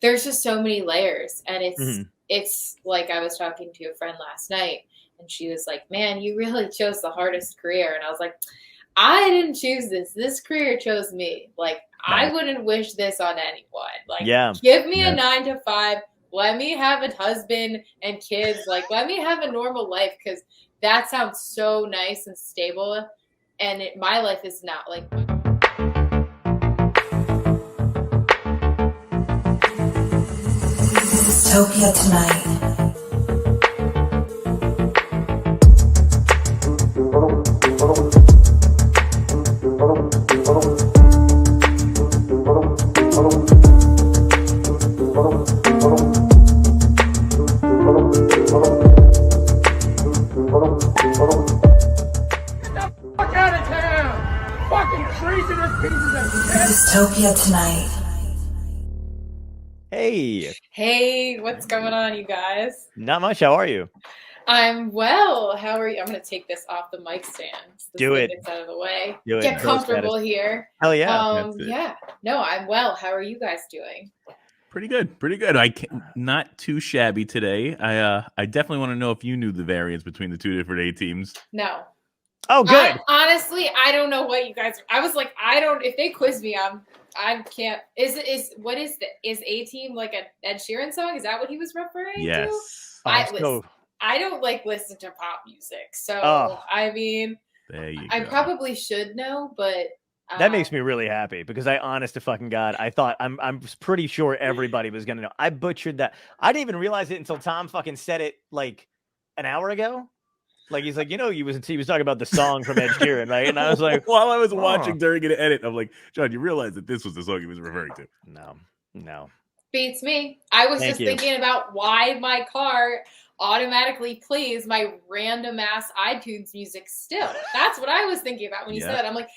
there's just so many layers, and Mm-hmm. it's like I was talking to a friend last night, and she was like, "Man, you really chose the hardest career," and I was like, "I didn't choose this. This career chose me. Like, I wouldn't wish this on anyone. Like, give me a 9 to 5. Let me have a husband and kids. Like, let me have a normal life, because that sounds so nice and stable, and my life is not like." Dystopia tonight. Dystopia tonight. Hey, what's going on, you guys? Not much. How are you? I'm well. How are you? I'm going to take this off the mic stand. Do it. Gets out of the way. Do it. Get comfortable here. Hell yeah. Yeah. No, I'm well. How are you guys doing? Pretty good. Not too shabby today. I definitely want to know if you knew the variance between the two different A teams. No. Oh, good. Honestly, I don't know what you guys. I was like, if they quiz me, I can't. Is A Team like an Ed Sheeran song? Is that what he was referring to? Yes. I don't like listen to pop music, so I mean, there you I go. probably should know, but that makes me really happy, because honest to fucking God, I thought I'm pretty sure everybody was gonna know. I butchered that. I didn't even realize it until Tom fucking said it like an hour ago. Like, he's like, he was talking about the song from Ed Sheeran, right? And I was like, while I was watching during an edit, I'm like, John, you realize that this was the song he was referring to? No. Beats me. I was thinking about why my car automatically plays my random ass iTunes music still. That's what I was thinking about when you said that. I'm like,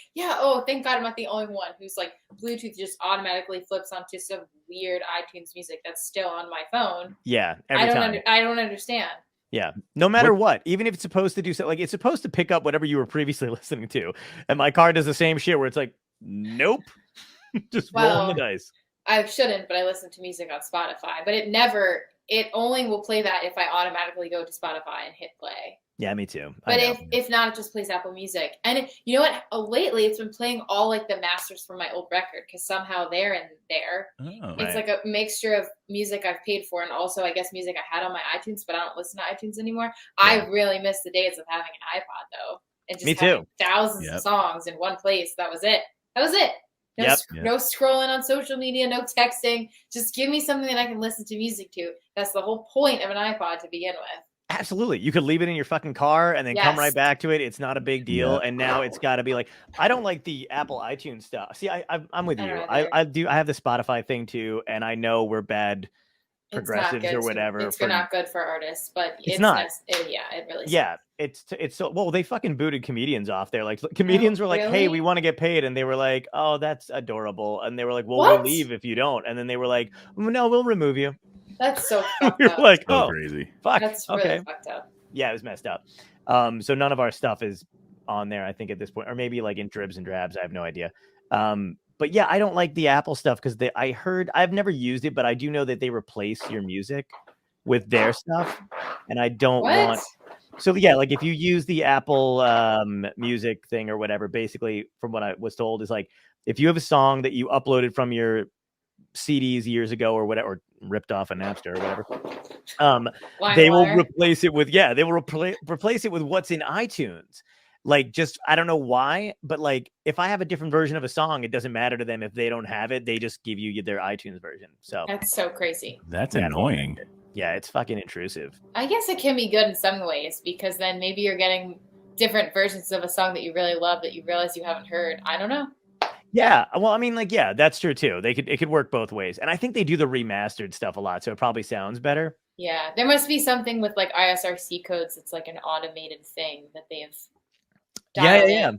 thank God I'm not the only one who's like, Bluetooth just automatically flips onto some weird iTunes music that's still on my phone. Yeah, every time. I don't understand. Yeah, no matter what, even if it's supposed to do so, like, it's supposed to pick up whatever you were previously listening to, and my car does the same shit where it's like, nope, just rolling the dice. I shouldn't, but I listen to music on Spotify, but it only will play that if I automatically go to Spotify and hit play. Yeah, me too. But if not, it just plays Apple Music. And you know what? Lately, it's been playing all like the masters from my old record, because somehow they're in there. It's like a mixture of music I've paid for, and also, I guess, music I had on my iTunes, but I don't listen to iTunes anymore. Yeah. I really miss the days of having an iPod, though. And just having thousands of songs in one place. That was it. No scrolling on social media, no texting. Just give me something that I can listen to music to. That's the whole point of an iPod to begin with. Absolutely. You could leave it in your fucking car and then come right back to it. It's not a big deal. Yeah. And now it's got to be like, I don't like the Apple iTunes stuff. See, I'm with you. I have the Spotify thing too. And I know we're bad progressives or whatever. It's not good for artists, but it's not. It really sucks. Yeah. It's so, well, they fucking booted comedians off there. Like, comedians were like, hey, we want to get paid. And they were like, oh, that's adorable. And they were like, well, we'll leave if you don't. And then they were like, no, we'll remove you. That's so fucked up. Like, so crazy. Fuck. That's really fucked up. Yeah, it was messed up. So none of our stuff is on there, I think, at this point, or maybe like in dribs and drabs. I have no idea. But yeah, I don't like the Apple stuff, because I've never used it, but I do know that they replace your music with their stuff, and I don't want. So yeah, like if you use the Apple music thing or whatever, basically, from what I was told, is like if you have a song that you uploaded from your CDs years ago or whatever, or ripped off a Napster or whatever, they will replace it with replace it with what's in iTunes. Like, just, I don't know why, but like if I have a different version of a song, it doesn't matter to them if they don't have it. They just give you their iTunes version. So that's so crazy. That's annoying. Yeah, it's fucking intrusive. I guess it can be good in some ways, because then maybe you're getting different versions of a song that you really love that you realize you haven't heard. I don't know. Yeah, well, I mean, like, yeah, that's true too. It could work both ways, and I think they do the remastered stuff a lot, so it probably sounds better. Yeah, there must be something with like ISRC codes. It's like an automated thing that they have. Yeah.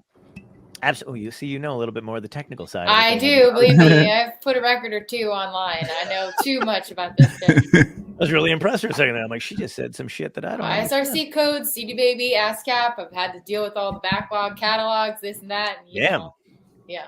Absolutely. You see, you know a little bit more of the technical side. I do, believe me. I've put a record or two online. I know too much about this shit. I was really impressed for a second there. I'm like, she just said some shit that I don't know. ISRC codes, CD Baby, ASCAP. I've had to deal with all the backlog catalogs, this and that. And, you know, yeah.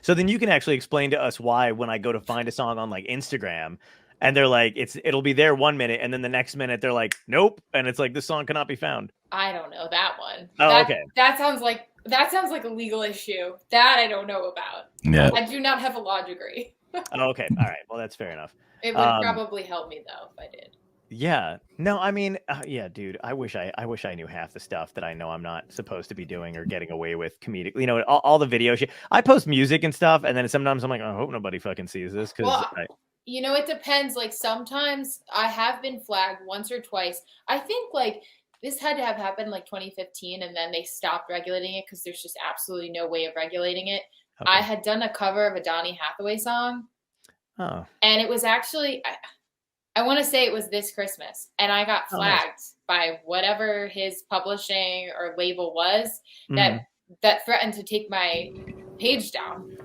So then you can actually explain to us why, when I go to find a song on like Instagram and they're like, it'll be there 1 minute, and then the next minute they're like, nope, and it's like this song cannot be found. I don't know that one. Oh, okay. That sounds like a legal issue. That I don't know about. Yeah. I do not have a law degree. Oh, okay. All right. Well, that's fair enough. It would probably help me though if I did. Yeah. No, I mean, yeah, dude. I wish I knew half the stuff that I know I'm not supposed to be doing or getting away with comedic. You know, all the video shit. I post music and stuff, and then sometimes I'm like, I hope nobody fucking sees this because. You know, it depends. Like sometimes I have been flagged once or twice. I think like this had to have happened like 2015, and then they stopped regulating it because there's just absolutely no way of regulating it. Okay. I had done a cover of a Donny Hathaway song. Oh. And it was actually, I want to say it was This Christmas, and I got flagged by whatever his publishing or label was that threatened to take my page down.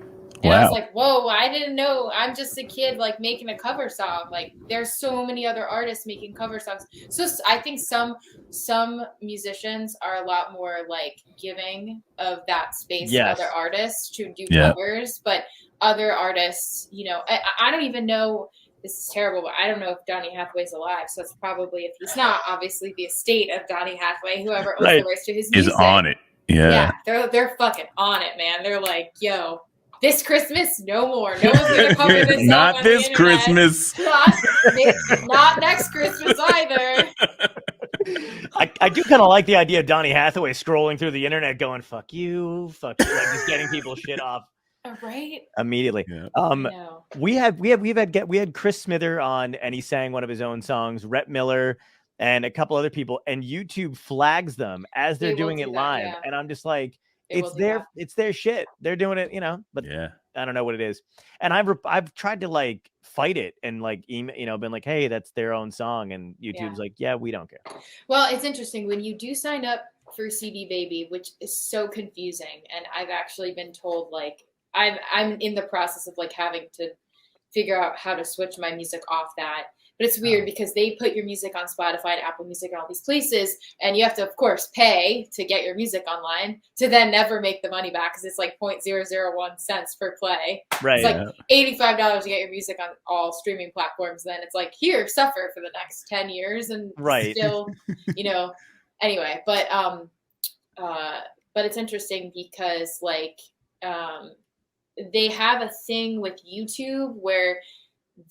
And I was like, whoa, I didn't know. I'm just a kid, like, making a cover song. Like, there's so many other artists making cover songs. So I think some musicians are a lot more, like, giving of that space to other artists to do covers. But other artists, you know, I don't even know. This is terrible, but I don't know if Donny Hathaway's alive. So it's probably, if he's not, obviously the estate of Donny Hathaway, whoever owns the rights to his music. Is on it. Yeah. They're fucking on it, man. They're like, yo. This Christmas, no more. No one's going to cover this song Not this Christmas. Not next Christmas either. I do kind of like the idea of Donny Hathaway scrolling through the internet going, fuck you, like just getting people's shit off. Right. Immediately. Yeah. We had Chris Smither on, and he sang one of his own songs, Rhett Miller, and a couple other people, and YouTube flags them as they're doing it live. Yeah. And I'm just like, it's their shit. They're doing it, you know, but I don't know what it is. And I've tried to like fight it and like email, you know, been like, hey, that's their own song. And YouTube's like, yeah, we don't care. Well, it's interesting when you do sign up for CD Baby, which is so confusing. And I've actually been told like, I'm in the process of like having to figure out how to switch my music off that. But it's weird because they put your music on Spotify and Apple Music and all these places, and you have to, of course, pay to get your music online to then never make the money back because it's like 0.001 cents per play. Right. It's like $85 to get your music on all streaming platforms. Then it's like, here, suffer for the next 10 years and still, you know. Anyway, but it's interesting because like they have a thing with YouTube where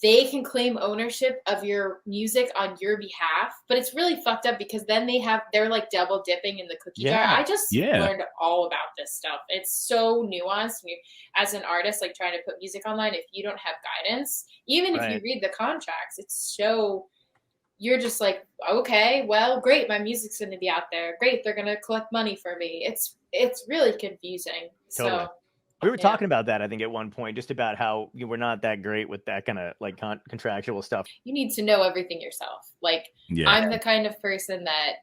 they can claim ownership of your music on your behalf, but it's really fucked up because then they're like double dipping in the cookie jar. I just learned all about this stuff. It's so nuanced. As an artist, like trying to put music online, if you don't have guidance, even if you read the contracts, it's so, you're just like, okay, well, great. My music's going to be out there. Great. They're going to collect money for me. It's really confusing. Totally. So we were talking about that, I think, at one point, just about how we're not that great with that kind of like contractual stuff. You need to know everything yourself. Like, I'm the kind of person that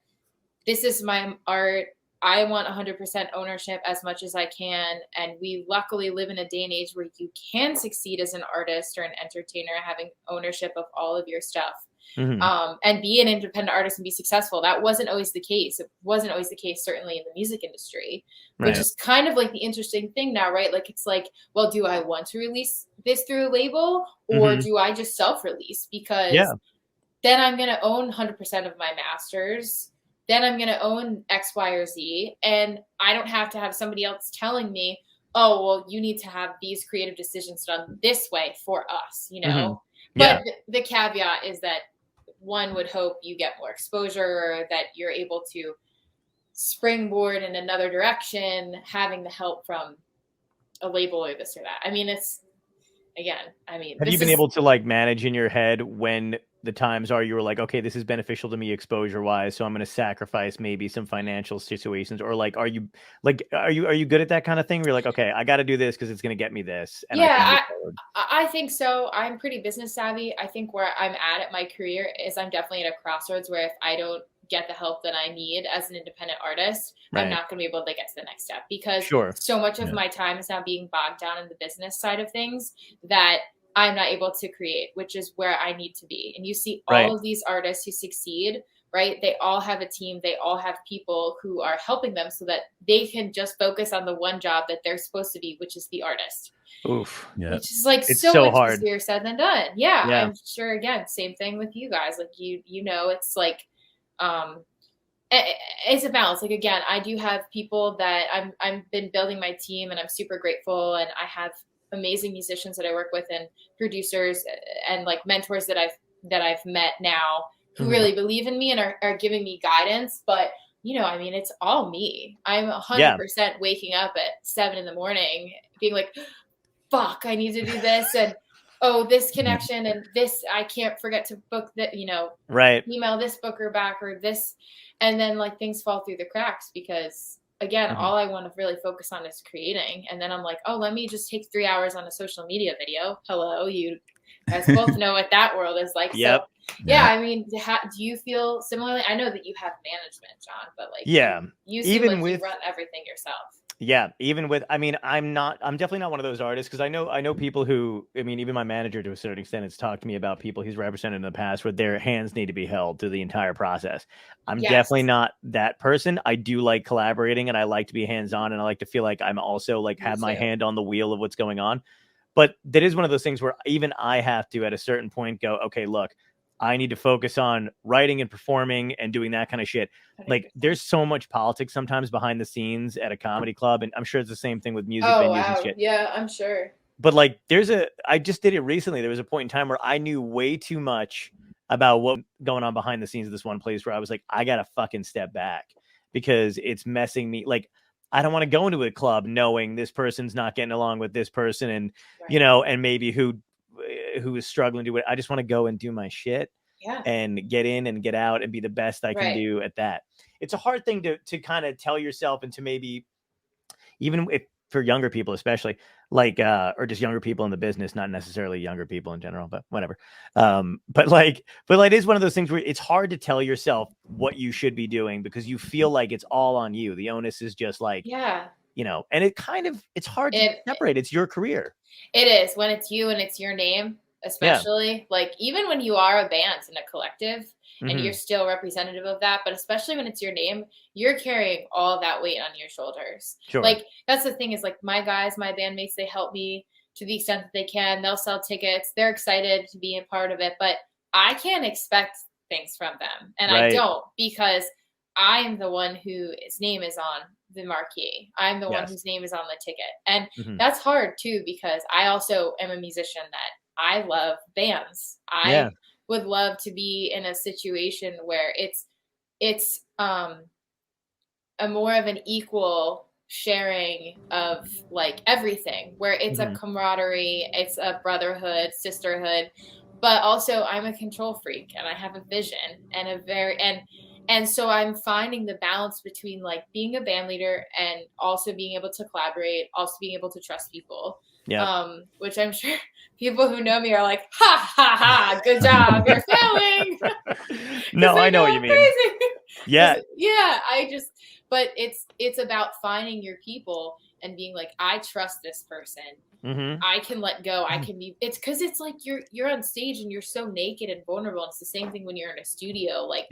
this is my art. I want 100% ownership as much as I can. And we luckily live in a day and age where you can succeed as an artist or an entertainer, having ownership of all of your stuff. Mm-hmm. And be an independent artist and be successful. That wasn't always the case. It wasn't always the case, certainly in the music industry, which is kind of like the interesting thing now, right? Like, it's like, well, do I want to release this through a label or do I just self-release? Because then I'm going to own 100% of my masters. Then I'm going to own X, Y, or Z. And I don't have to have somebody else telling me, oh, well, you need to have these creative decisions done this way for us, you know? But the caveat is that one would hope you get more exposure, or that you're able to springboard in another direction, having the help from a label or this or that. I mean, have you been able to like manage in your head when the times are you were like, okay, this is beneficial to me exposure wise, so I'm going to sacrifice maybe some financial situations, or like, are you good at that kind of thing where you're like, okay, I got to do this because it's going to get me this? And I think so. I'm pretty business savvy. I think where I'm at my career is I'm definitely at a crossroads where if I don't get the help that I need as an independent artist, I'm not going to be able to get to the next step because so much of my time is now being bogged down in the business side of things that I'm not able to create, which is where I need to be. And you see all of these artists who succeed right? They all have a team. They all have people who are helping them so that they can just focus on the one job that they're supposed to be, which is the artist. Oof. Yeah. Which is like It's so so much hard. easier said than done. Yeah, Yeah. I'm sure, again, same thing with you guys. Like, it's like, it's a balance. Like, again, I do have people that I've been building my team, and I'm super grateful. And I have amazing musicians that I work with, and producers, and like mentors that I've met now who really believe in me and are giving me guidance. But it's all me. I'm 100% waking up at 7 a.m, being like, fuck, I need to do this, and this connection, and this, I can't forget to book that, right, email this booker back, or this, and then like things fall through the cracks because, again, all I want to really focus on is creating. And then I'm like, let me just take 3 hours on a social media video. Hello, you guys both know what that world is like. Yep. So yeah, I mean, do you feel similarly? I know that you have management, John, but like, you seem even like with you run everything yourself. Yeah, even with, I mean, I'm definitely not one of those artists, because I know people who, I mean, even my manager to a certain extent has talked to me about people he's represented in the past where their hands need to be held through the entire process. I'm definitely not that person. I do like collaborating, and I like to be hands-on, and I like to feel like I'm also like have my hand on the wheel of what's going on. But that is one of those things where even I have to, at a certain point, go, okay, look, I need to focus on writing and performing and doing that kind of shit. Like, there's so much politics sometimes behind the scenes at a comedy club, and I'm sure it's the same thing with music venues and shit. Yeah, I'm sure. But like, I just did it recently. There was a point in time where I knew way too much about what was going on behind the scenes of this one place, where I was like, I gotta fucking step back, because it's messing me. Like, I don't want to go into a club knowing this person's not getting along with this person, and and maybe who is struggling to do it. I just want to go and do my shit, and get in and get out and be the best I can do at that. It's a hard thing to kind of tell yourself, and to maybe, even if for younger people, especially, like, or just younger people in the business, not necessarily younger people in general, but whatever. But it is one of those things where it's hard to tell yourself what you should be doing, because you feel like it's all on you. The onus is just like, and it's hard to separate. It's your career. It is, when it's you and it's your name, especially. Like, even when you are a band and a collective, and you're still representative of that, but especially when it's your name, you're carrying all that weight on your shoulders. Sure. Like, that's the thing, is like, my guys, my bandmates, they help me to the extent that they can. They'll sell tickets. They're excited to be a part of it, but I can't expect things from them. And I don't, because I'm the one whose name is on the marquee. I'm the one whose name is on the ticket. And that's hard too, because I also am a musician that I love bands. I would love to be in a situation where it's a more of an equal sharing of like everything, where it's a camaraderie, it's a brotherhood, sisterhood, but also I'm a control freak, and I have a vision, and and so I'm finding the balance between like being a band leader and also being able to collaborate, also being able to trust people. Which I'm sure people who know me are like, ha ha ha, good job, you're failing. No, I know what you mean. Yeah. But it's about finding your people and being like, I trust this person. I can let go. I can be, it's because it's like you're on stage and you're so naked and vulnerable. It's the same thing when you're in a studio. Like,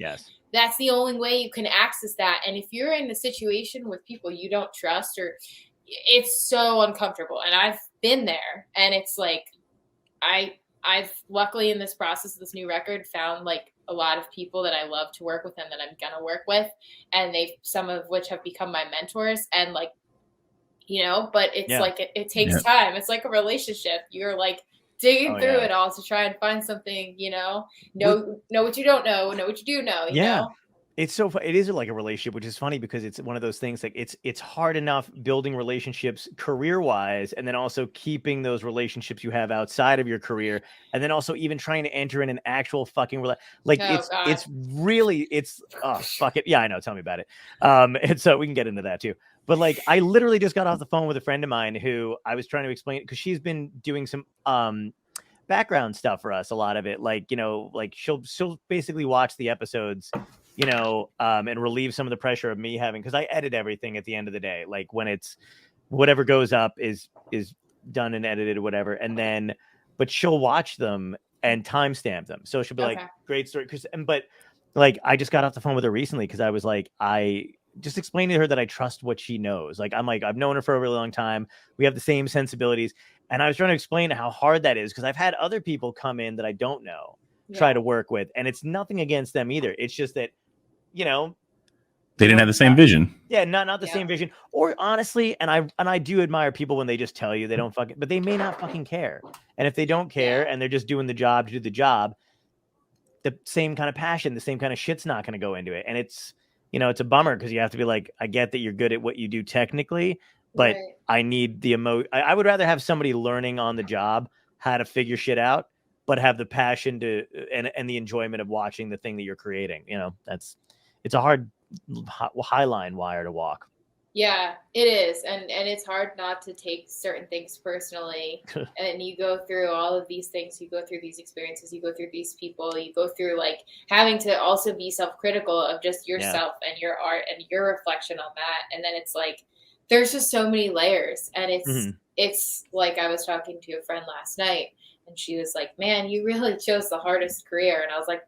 that's the only way you can access that. And if you're in a situation with people you don't trust, or it's so uncomfortable. And I've been there, and it's like, I've luckily in this process of this new record found like a lot of people that I love to work with and that I'm gonna work with, and some of which have become my mentors, and like, but it's like, it takes time. It's like a relationship. You're like digging through it all to try and find something, know what you don't know what you do know, you know? It's so it is like a relationship, which is funny, because it's one of those things, like it's hard enough building relationships career wise, and then also keeping those relationships you have outside of your career, and then also even trying to enter in an actual fucking it's really fuck it. Yeah, I know. Tell me about it. And so we can get into that too. But like, I literally just got off the phone with a friend of mine who I was trying to explain, because she's been doing some background stuff for us, a lot of it, like, like she'll basically watch the episodes, and relieve some of the pressure of me having, because I edit everything at the end of the day. Like, when it's whatever goes up is done and edited or whatever, and then, but she'll watch them and timestamp them. So she'll be like, great story. But like, I just got off the phone with her recently because I was like, I just explained to her that I trust what she knows. Like, I'm like, I've known her for a really long time. We have the same sensibilities. And I was trying to explain how hard that is because I've had other people come in that I don't know try to work with. And it's nothing against them either. It's just that, you know, they didn't have the same vision. Yeah, not the same vision. Or honestly, and I do admire people when they just tell you they don't fucking, but they may not fucking care. And if they don't care and they're just doing the job to do the job, the same kind of passion, the same kind of shit's not going to go into it. And it's, you know, it's a bummer because you have to be like, I get that you're good at what you do technically, but I need the I would rather have somebody learning on the job how to figure shit out, but have the passion to and the enjoyment of watching the thing that you're creating. You know, it's a hard high line wire to walk. Yeah, it is. And it's hard not to take certain things personally. And you go through all of these things, you go through these experiences, you go through these people, you go through like having to also be self-critical of just yourself and your art and your reflection on that. And then it's like, there's just so many layers. And it's like, I was talking to a friend last night and she was like, man, you really chose the hardest career. And I was like,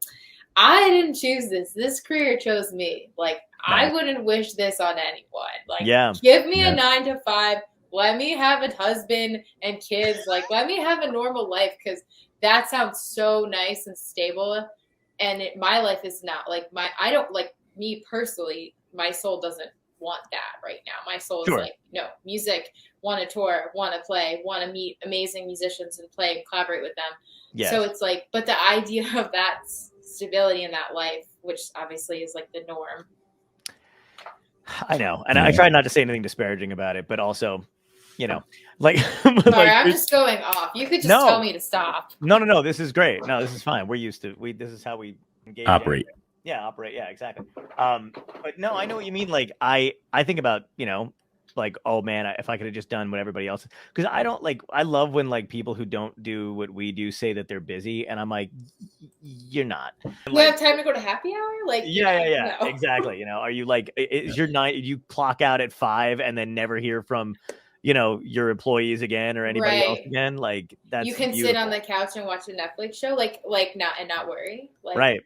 I didn't choose this. This career chose me. Like, I wouldn't wish this on anyone. Like, give me a 9-to-5. Let me have a husband and kids. Like, let me have a normal life because that sounds so nice and stable. And my life is not like I don't like me personally. My soul doesn't want that right now. My soul is like, no, music, want to tour, want to play, want to meet amazing musicians and play and collaborate with them. Yes. So it's like, but the idea of that stability in that life, which obviously is like the norm. I know. And I try not to say anything disparaging about it, but also, you know, like, sorry, like, I'm just going off. You could just tell me to stop. No. This is great. No, this is fine. We're used to, this is how we engage. Operate. Operate. Yeah, exactly. But no, I know what you mean. Like, I think about, you know, like, oh man, if I could have just done what everybody else, because I don't like, I love when like people who don't do what we do say that they're busy, and I'm like, you're not. You have time to go to happy hour? Like, yeah, no. Exactly. You know, are you like, is your night? You clock out at 5 and then never hear from, you know, your employees again or anybody else again? Like, that's you can beautiful. sit on the couch and watch a Netflix show, like not worry. Like, right.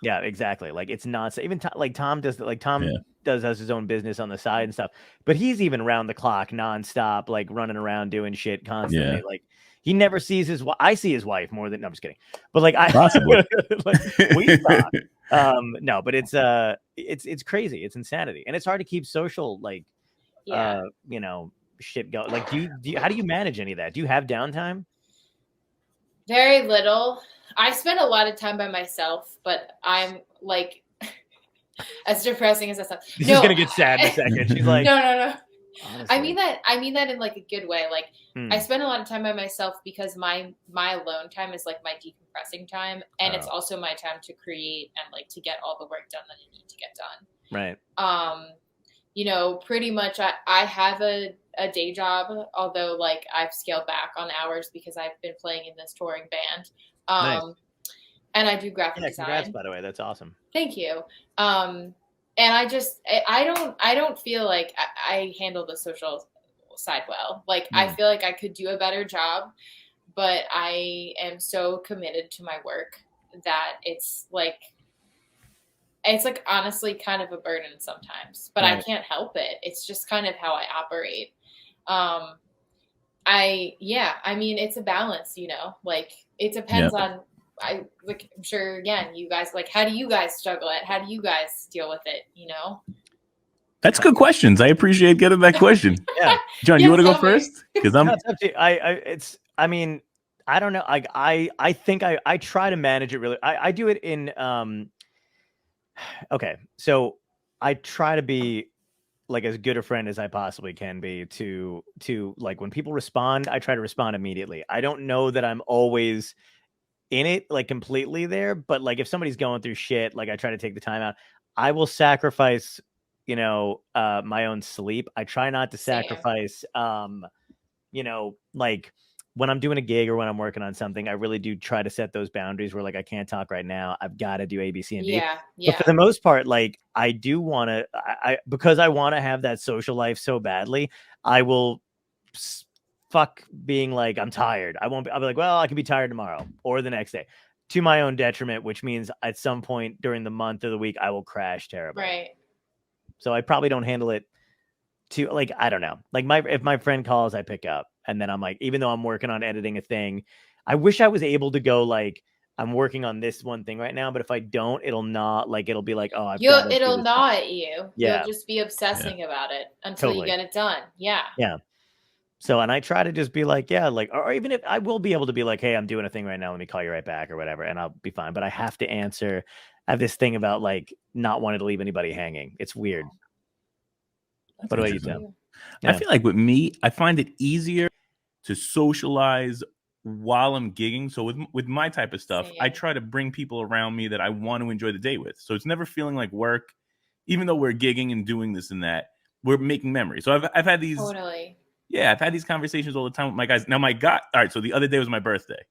Yeah, exactly. Like, it's not even like Tom does that. Like Tom has his own business on the side and stuff, but he's even round the clock, nonstop, like running around doing shit constantly. Like, he never sees his wife. I see his wife more than, no, I'm just kidding. But like, possibly like, we talk. No, but it's crazy. It's insanity. And it's hard to keep social, like, you know, shit going. Like, do you, how do you manage any of that? Do you have downtime? Very little. I spend a lot of time by myself, but I'm like, as depressing as that sounds. This is gonna get sad in a second. She's like, no. Honestly. I mean that in like a good way. Like, I spend a lot of time by myself because my alone time is like my decompressing time, and it's also my time to create and like to get all the work done that I need to get done. Right. You know, pretty much I have a day job, although like I've scaled back on hours because I've been playing in this touring band. Nice. And I do graphic design. Congrats, by the way. That's awesome. Thank you. And I don't feel like I handle the social side well. Like, I feel like I could do a better job, but I am so committed to my work that it's like honestly kind of a burden sometimes, but I can't help it. It's just kind of how I operate. I mean, it's a balance, you know, like it depends on, I'm sure again, you guys, like, how do you guys juggle it? How do you guys deal with it? You know? That's good questions. I appreciate getting that question. John, you want to go first? Because I'm, I mean, I don't know. I think I try to manage it really. I do it in, okay. So I try to be like as good a friend as I possibly can be to like when people respond, I try to respond immediately. I don't know that I'm always in it like completely there, but like if somebody's going through shit, like I try to take the time out. I will sacrifice, you know, my own sleep. I try not to sacrifice, you know, like when I'm doing a gig or when I'm working on something, I really do try to set those boundaries where like I can't talk right now. I've got to do A, B, C, and D. Yeah. But for the most part, like I do want to, because I want to have that social life so badly, I will fuck being like, I'm tired. I'll be like, well, I can be tired tomorrow or the next day. to my own detriment, which means at some point during the month or the week, I will crash terribly. Right. So I probably don't handle it too, like, I don't know. Like if my friend calls, I pick up. And then I'm like, even though I'm working on editing a thing, I wish I was able to go like, I'm working on this one thing right now, but if I don't, it'll be like, oh, it'll gnaw at you. Yeah. You'll just be obsessing about it until you get it done. Yeah. Yeah. So, and I try to just be like, yeah, like, or even if I will be able to be like, hey, I'm doing a thing right now, let me call you right back or whatever, and I'll be fine. But I have to answer. I have this thing about like not wanting to leave anybody hanging. It's weird. What about you, Tim? I feel like with me, I find it easier to socialize while I'm gigging. So with my type of stuff, I try to bring people around me that I want to enjoy the day with. So it's never feeling like work, even though we're gigging and doing this and that. We're making memories. So I've had these. Totally. Yeah, I've had these conversations all the time with my guys. Now, all right, so the other day was my birthday.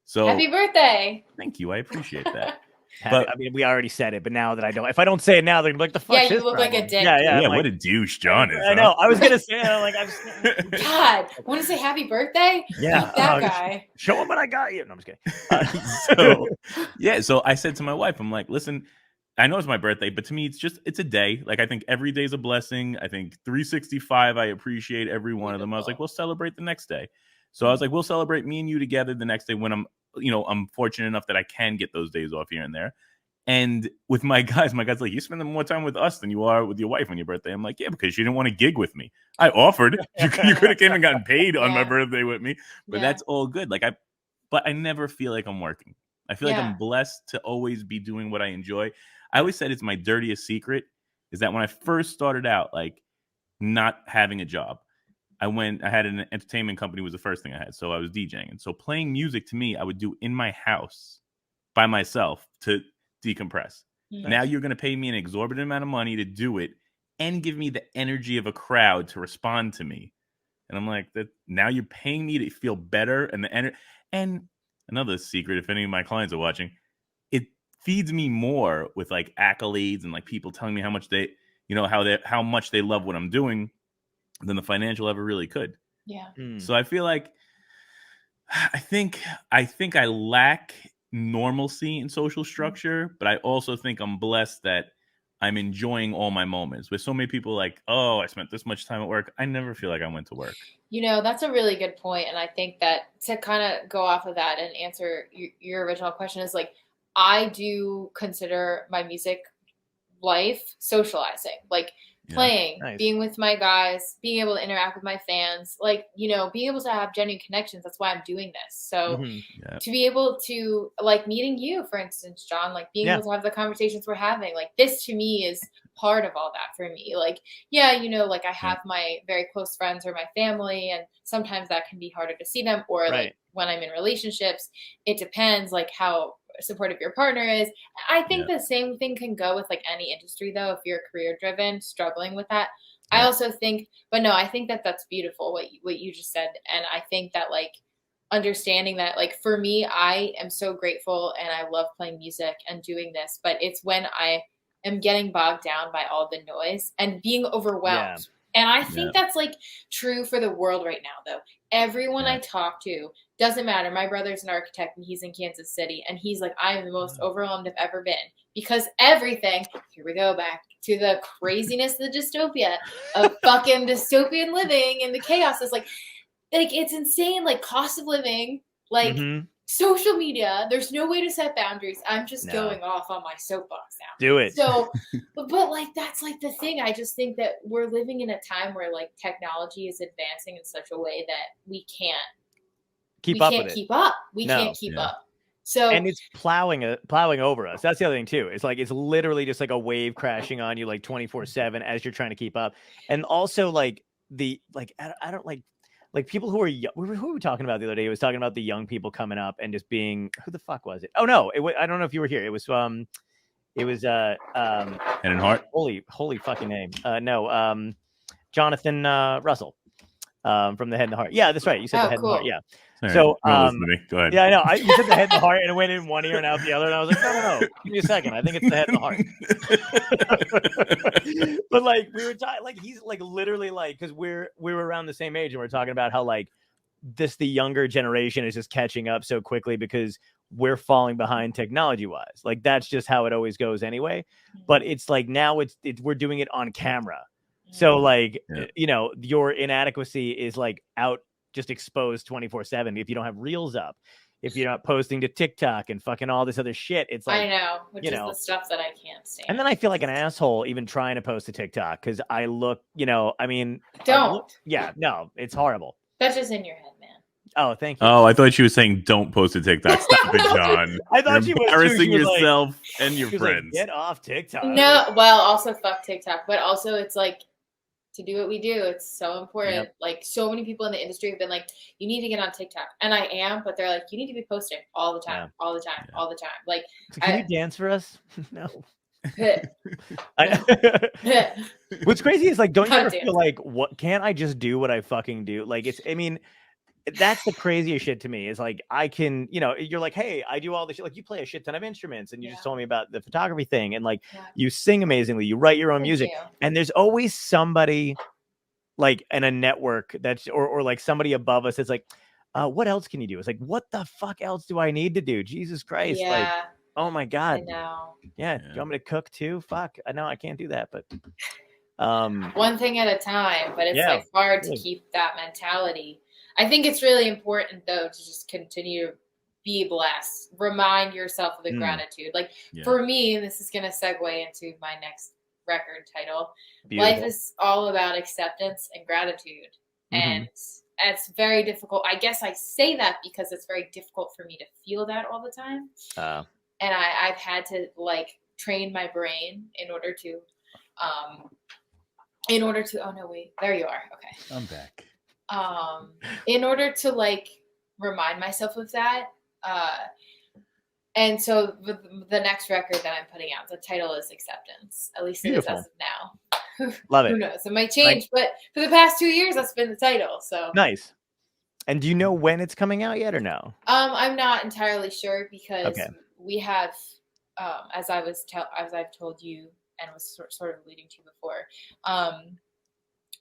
So happy birthday. Thank you. I appreciate that. But I mean, we already said it, but now that if I don't say it now, they're like, the fuck. Yeah, you look like a dick. Yeah, like, what a douche John is. I know. I was gonna say, like, God, want to say happy birthday? Yeah, that guy. Show him what I got you. No, I'm just kidding. So I said to my wife, I'm like, listen, I know it's my birthday, but to me, it's a day. Like, I think every day is a blessing. I think 365, I appreciate every one of them. I was like, we'll celebrate the next day. So I was like, we'll celebrate me and you together the next day when I'm fortunate enough that I can get those days off here and there. And with my guy's like, you spend more time with us than you are with your wife on your birthday. I'm like, yeah, because you didn't want to gig with me. I offered. You could have came and gotten paid on my birthday with me, but that's all good. But I never feel like I'm working. I feel like I'm blessed to always be doing what I enjoy. I always said it's my dirtiest secret is that when I first started out, like not having a job, I had an entertainment company was the first thing I had. So I was DJing. And so playing music to me, I would do in my house by myself to decompress. Nice. Now you're going to pay me an exorbitant amount of money to do it and give me the energy of a crowd to respond to me. And I'm like, that now you're paying me to feel better. And another secret, if any of my clients are watching, it feeds me more with like accolades and like people telling me how much how much they love what I'm doing than the financial ever really could. Yeah. So I feel like I think I lack normalcy in social structure, but I also think I'm blessed that I'm enjoying all my moments. With so many people like, oh, I spent this much time at work. I never feel like I went to work. That's a really good point. And I think that to kind of go off of that and answer your original question is like, I do consider my music life socializing, like playing, being with my guys, being able to interact with my fans, like, being able to have genuine connections. That's why I'm doing this. So to be able to like meeting you, for instance, John, like being able to have the conversations we're having, like this to me is part of all that for me. Like, like I have my very close friends or my family, and sometimes that can be harder to see them, or like when I'm in relationships, it depends like how supportive your partner is. I think the same thing can go with like any industry though. If you're career driven, struggling with that, I also think, but no, I think that that's beautiful what you just said. And I think that like understanding that, like for me, I am so grateful and I love playing music and doing this, but it's when I am getting bogged down by all the noise and being overwhelmed. And I think that's like true for the world right now though. Everyone I talk to, doesn't matter. My brother's an architect and he's in Kansas City. And he's like, I am the most overwhelmed I've ever been because everything, here we go back to the craziness of the dystopia of fucking dystopian living and the chaos is like it's insane. Like cost of living, like social media. There's no way to set boundaries. I'm just going off on my soapbox now. Do it. So, but like, that's like the thing. I just think that we're living in a time where like technology is advancing in such a way that we can't keep up. We can't keep up. So, and it's plowing over us. That's the other thing too. It's like, it's literally just like a wave crashing on you like 24/7 as you're trying to keep up. And also like I don't like people who are young. Who were we talking about the other day? It was talking about the young people coming up and just being, who the fuck was it? Oh no, I don't know if you were here. It was Head and Heart. Holy fucking name. Jonathan Russell from the Head and the Heart. Yeah, that's right. You said the Head and the Heart. Yeah. So, listen to me. Go ahead. Yeah, I know. You said the Head and the Heart, and it went in one ear and out the other, and I was like, no. Give me a second. I think it's the Head and the Heart. But like, we were talking, like, he's like literally like, because we were around the same age, and we're talking about how like the younger generation is just catching up so quickly because we're falling behind technology wise. Like that's just how it always goes anyway. But it's like now it's we're doing it on camera. So like, you know, your inadequacy is like out, just exposed 24/7. If you don't have reels up, if you're not posting to TikTok and fucking all this other shit, it's like, I know, which is the stuff that I can't stand. And then I feel like an asshole even trying to post to TikTok because I look, you know, I mean, don't. No, it's horrible. That's just in your head, man. Oh, thank you. Oh, I thought she was saying don't post to TikTok. Stop it, John. I thought You're she was embarrassing she was yourself like, and your friends. Like, get off TikTok. No, well, also fuck TikTok, but also it's like to do what we do. It's so important. Yep. Like so many people in the industry have been like, you need to get on TikTok, and I am, but they're like, you need to be posting all the time, all the time, all the time. Like, so can you dance for us? No. I, What's crazy is like, don't you ever feel like, what can't I just do what I fucking do? Like it's, I mean, that's the craziest shit to me is like, I can, you know, you're like, hey, I do all this shit. Like you play a shit ton of instruments and you just told me about the photography thing. And like, you sing amazingly, you write your own music. And there's always somebody like in a network that's, or like somebody above us. It's like, what else can you do? It's like, what the fuck else do I need to do? Jesus Christ. Yeah. Like, oh my God. I know. Yeah. Do you want me to cook too? Fuck. I know I can't do that, but one thing at a time, but it's like hard to keep that mentality. I think it's really important though to just continue to be blessed. Remind yourself of the gratitude. Like for me, this is going to segue into my next record title. Beautiful. Life is all about acceptance and gratitude. And it's very difficult. I guess I say that because it's very difficult for me to feel that all the time. And I've had to like train my brain in order to, oh no, wait, there you are. Okay. I'm back. In order to like remind myself of that. And so the next record that I'm putting out, the title is Acceptance. At least it is as of now. Love it. Who knows? It might change, but for the past 2 years, that's been the title. So nice. And do you know when it's coming out yet or no? I'm not entirely sure because we have, as I've told you and was sort of alluding to before,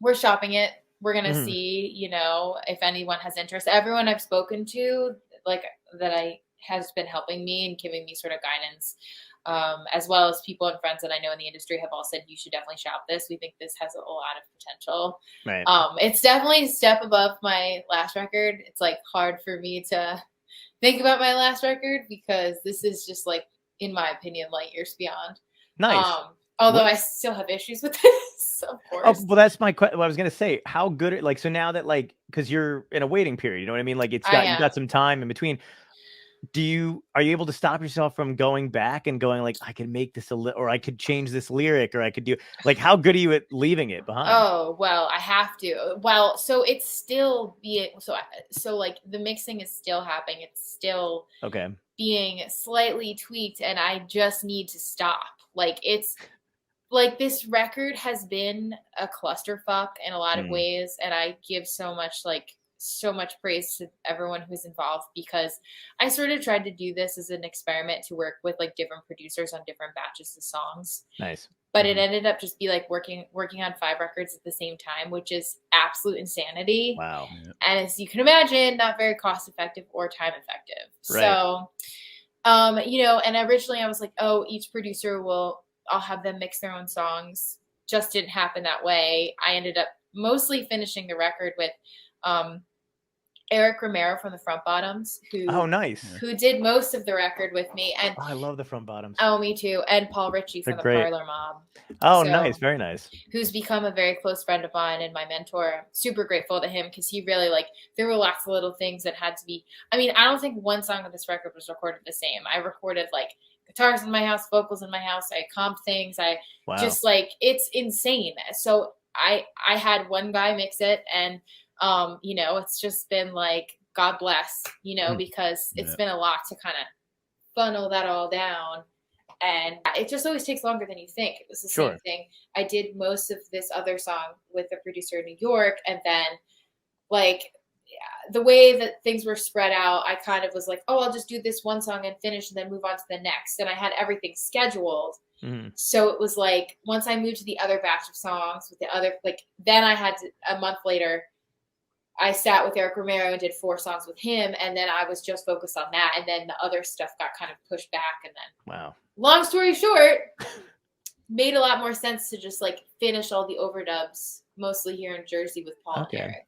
we're shopping it. We're going to see, you know, if anyone has interest. Everyone I've spoken to, like that has been helping me and giving me sort of guidance, as well as people and friends that I know in the industry have all said, you should definitely shop this. We think this has a lot of potential. Right. It's definitely a step above my last record. It's like hard for me to think about my last record because this is just like, in my opinion, light years beyond. Nice. Although I still have issues with this, of course. Oh, well, that's my question. What I was going to say, how good, like, so now that like, cause you're in a waiting period, you know what I mean? Like you've got some time in between. Are you able to stop yourself from going back and going like, I could make this or I could change this lyric, or I could do like, how good are you at leaving it behind? Oh, well, I have to. Well, so it's still so like the mixing is still happening. It's still being slightly tweaked and I just need to stop. Like it's like this record has been a clusterfuck in a lot of ways. And I give so much praise to everyone who's involved because I sort of tried to do this as an experiment to work with like different producers on different batches of songs. Nice. But it ended up just be like working on 5 records at the same time, which is absolute insanity. Wow. And as you can imagine, not very cost effective or time effective. Right. So, you know, and originally I was like, oh, each producer I'll have them mix their own songs. Just didn't happen that way. I ended up mostly finishing the record with, Eric Romero from the Front Bottoms, who did most of the record with me, and I love the Front Bottoms. Oh, me too. And Paul Ritchie from the Parlor Mob. Oh, nice, very nice. Who's become a very close friend of mine and my mentor. I'm super grateful to him because he really there were lots of little things that had to be. I mean, I don't think one song of this record was recorded the same. I recorded guitars in my house, vocals in my house. I comped things. Just it's insane. So I had one guy mix it and. You know, it's just been God bless, you know, because it's been a lot to kind of funnel that all down. And it just always takes longer than you think. It was the same thing. I did most of this other song with a producer in New York. And then the way that things were spread out, I kind of was like, oh, I'll just do this one song and finish and then move on to the next. And I had everything scheduled. So it was once I moved to the other batch of songs with the other, then I had to, a month later, I sat with Eric Romero and did 4 songs with him, and then I was just focused on that, and then the other stuff got kind of pushed back, and then wow. Long story short, made a lot more sense to just like finish all the overdubs, mostly here in Jersey with Paul and Eric.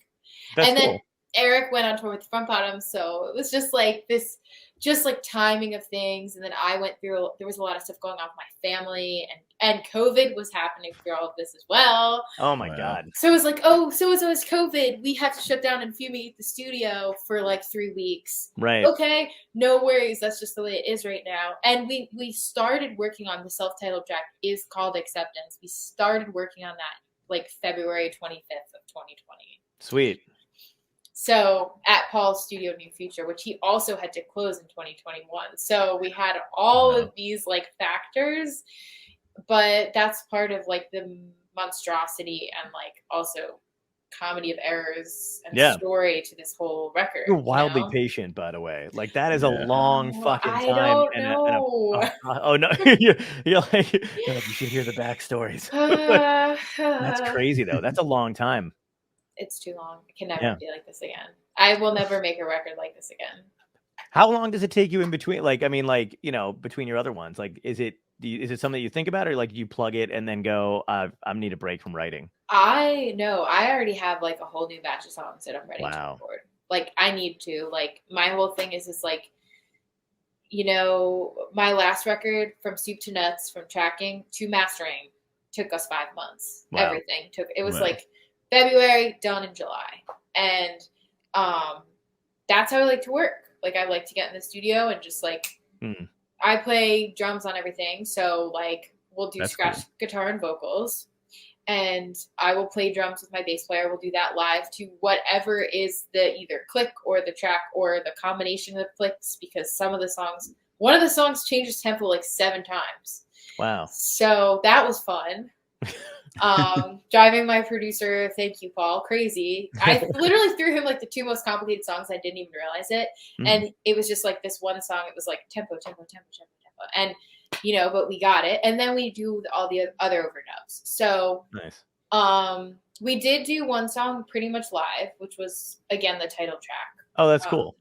That's and cool. then Eric went on tour with the Front Bottoms, so it was just like this, just like timing of things. And then I went through, there was a lot of stuff going on with my family, and COVID was happening through all of this as well. Oh my God. So it was like, oh, so it's COVID. We have to shut down and fumigate the studio for like 3 weeks. Right. Okay, no worries. That's just the way it is right now. And we started working on the self-titled track is called Acceptance. We started working on that like February 25th of 2020. Sweet. So at Paul's studio New Future, which he also had to close in 2021. So we had all of these like factors, but that's part of like the monstrosity and like also comedy of errors and story to this whole record. You're wildly patient, by the way. Like that is a long fucking time. I don't know. Oh no, you're like you should hear the backstories. That's crazy though. That's a long time. It's too long. It can never be like this again. I will never make a record like this again. How long does it take you in between? Like, I mean, like, you know, between your other ones, like, is it something you think about, or like you plug it and then go, I need a break from writing? I know. I already have like a whole new batch of songs that I'm ready to record. Like I need to, like my whole thing is like, you know, my last record from soup to nuts, from tracking to mastering took us 5 months. Wow. Everything took, it was like February, done in July. And that's how I like to work. Like I like to get in the studio and just like I play drums on everything. So like we'll do scratch guitar and vocals. And I will play drums with my bass player. We'll do that live to whatever is the either click or the track or the combination of clicks, because one of the songs changes tempo like 7 times. Wow. So that was fun. Driving my producer, thank you, Paul, crazy. I literally threw him like the 2 most complicated songs. I didn't even realize it. And it was just like this one song. It was like tempo. And, you know, but we got it. And then we do all the other overdubs. So nice. We did do one song pretty much live, which was, again, the title track. Oh, that's cool.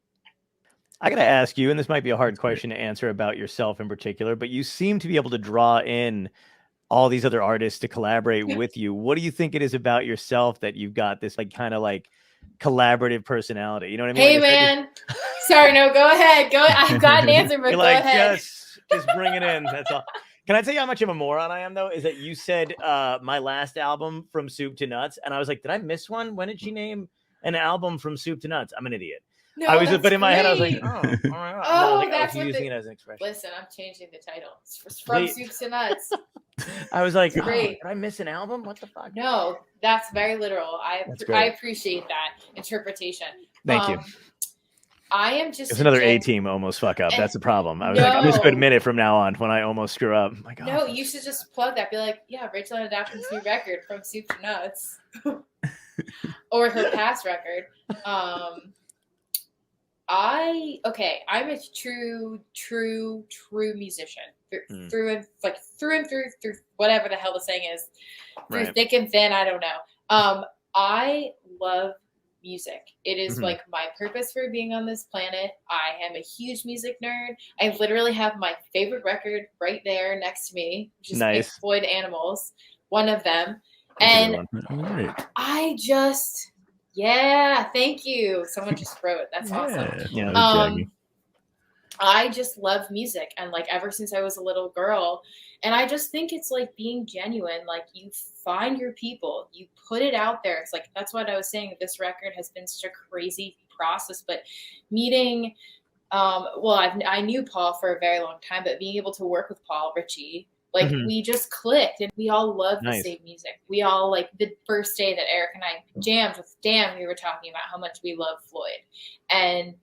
I got to ask you, and this might be a hard question to answer about yourself in particular, but you seem to be able to draw in all these other artists to collaborate with you. What do you think it is about yourself that you've got this like kind of like collaborative personality? You know what I mean? Hey, man. Sorry, no, go ahead. I've got an answer, but go ahead. Just bring it in. That's all. Can I tell you how much of a moron I am, though? Is that you said my last album from soup to nuts, and I was like, did I miss one? When did she name an album from soup to nuts? I'm an idiot. No, but in my head, I was like, that's using it as an expression. Listen, I'm changing the title. It's from soup to nuts. I was like, did I miss an album? What the fuck? No, that's very literal. I appreciate that interpretation. Thank you. I am just. It's another A-team almost fuck up. That's the problem. I was like, I'm just going to admit it from now on when I almost screw up. My God. No, you should just plug that. Be like, yeah, Rachel Ana Dobken's new record from soup to nuts, or her past record. I'm a true musician through and through whatever the hell the saying is, through thick and thin. I don't know. I love music. It is like my purpose for being on this planet. I am a huge music nerd. I literally have my favorite record right there next to me, which is Pink Floyd Animals, one of them. And I just. Yeah, thank you. Someone just wrote. That's awesome. Yeah, I just love music, and like ever since I was a little girl, and I just think it's like being genuine. Like you find your people, you put it out there. It's like that's what I was saying. This record has been such a crazy process, but meeting, I knew Paul for a very long time, but being able to work with Paul Ritchie. Like we just clicked, and we all love the same music. We all like the first day that Eric and I jammed with Dan, we were talking about how much we love Floyd. And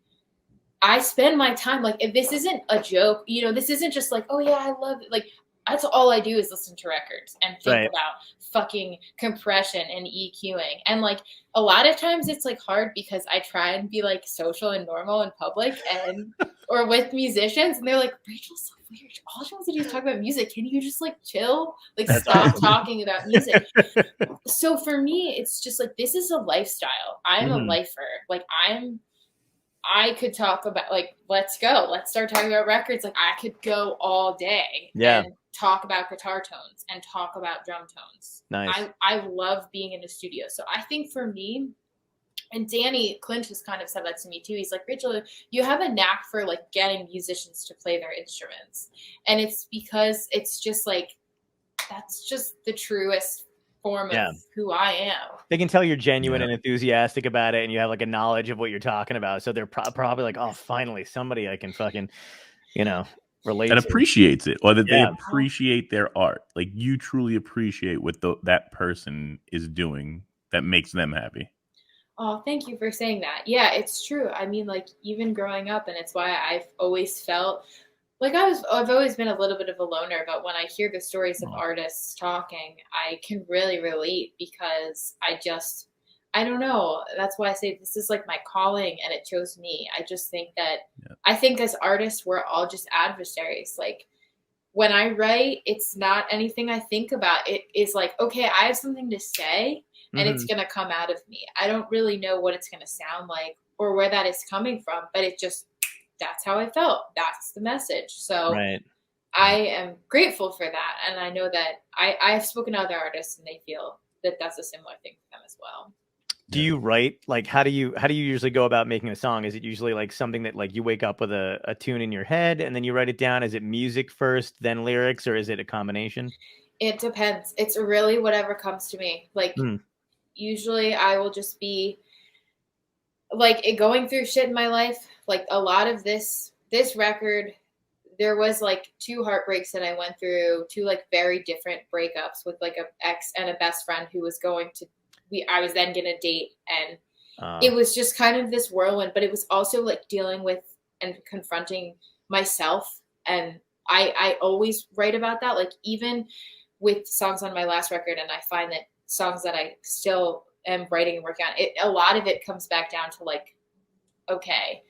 I spend my time, like, if this isn't a joke, you know, this isn't just like, oh yeah, I love it. Like, that's all I do is listen to records and think Right. about fucking compression and EQing. And like a lot of times it's like hard because I try and be like social and normal in public and or with musicians, and they're like, Rachel's so weird. All she wants to do is talk about music. Can you just like chill? Like That's stop awesome. talking about music. So for me, it's just like this is a lifestyle. I'm a lifer. Like I could talk about like, let's go. Let's start talking about records. Like I could go all day and talk about guitar tones and talk about drum tones. Nice. I love being in a studio. So I think for me, and Danny Clint has kind of said that to me too. He's like, Rachel, you have a knack for like getting musicians to play their instruments. And it's because it's just like, that's just the truest form of who I am. They can tell you're genuine and enthusiastic about it, and you have like a knowledge of what you're talking about. So they're probably like, oh, finally somebody I can fucking, relate that to. Appreciates it, or that they appreciate their art. Like you truly appreciate what that person is doing that makes them happy. Oh, thank you for saying that. Yeah, it's true. I mean, like even growing up, and it's why I've always felt like I've always been a little bit of a loner, but when I hear the stories of artists talking, I can really relate because I don't know. That's why I say this is like my calling and it chose me. I just think that I think as artists, we're all just adversaries. Like when I write, it's not anything I think about. It is like, okay, I have something to say and it's going to come out of me. I don't really know what it's going to sound like or where that is coming from, but it just, that's how I felt. That's the message. So I am grateful for that. And I know that I have spoken to other artists and they feel that that's a similar thing for them as well. Do you write? Like, how do you usually go about making a song? Is it usually like something that like you wake up with a tune in your head and then you write it down? Is it music first, then lyrics, or is it a combination? It depends. It's really whatever comes to me. Like usually I will just be like going through shit in my life. Like a lot of this record, there was like 2 heartbreaks that I went through, 2 like very different breakups with like an ex and a best friend who was I was then gonna date, and it was just kind of this whirlwind, but it was also like dealing with and confronting myself. And I always write about that, like even with songs on my last record. And I find that songs that I still am writing and working on, a lot of it comes back down to like, okay,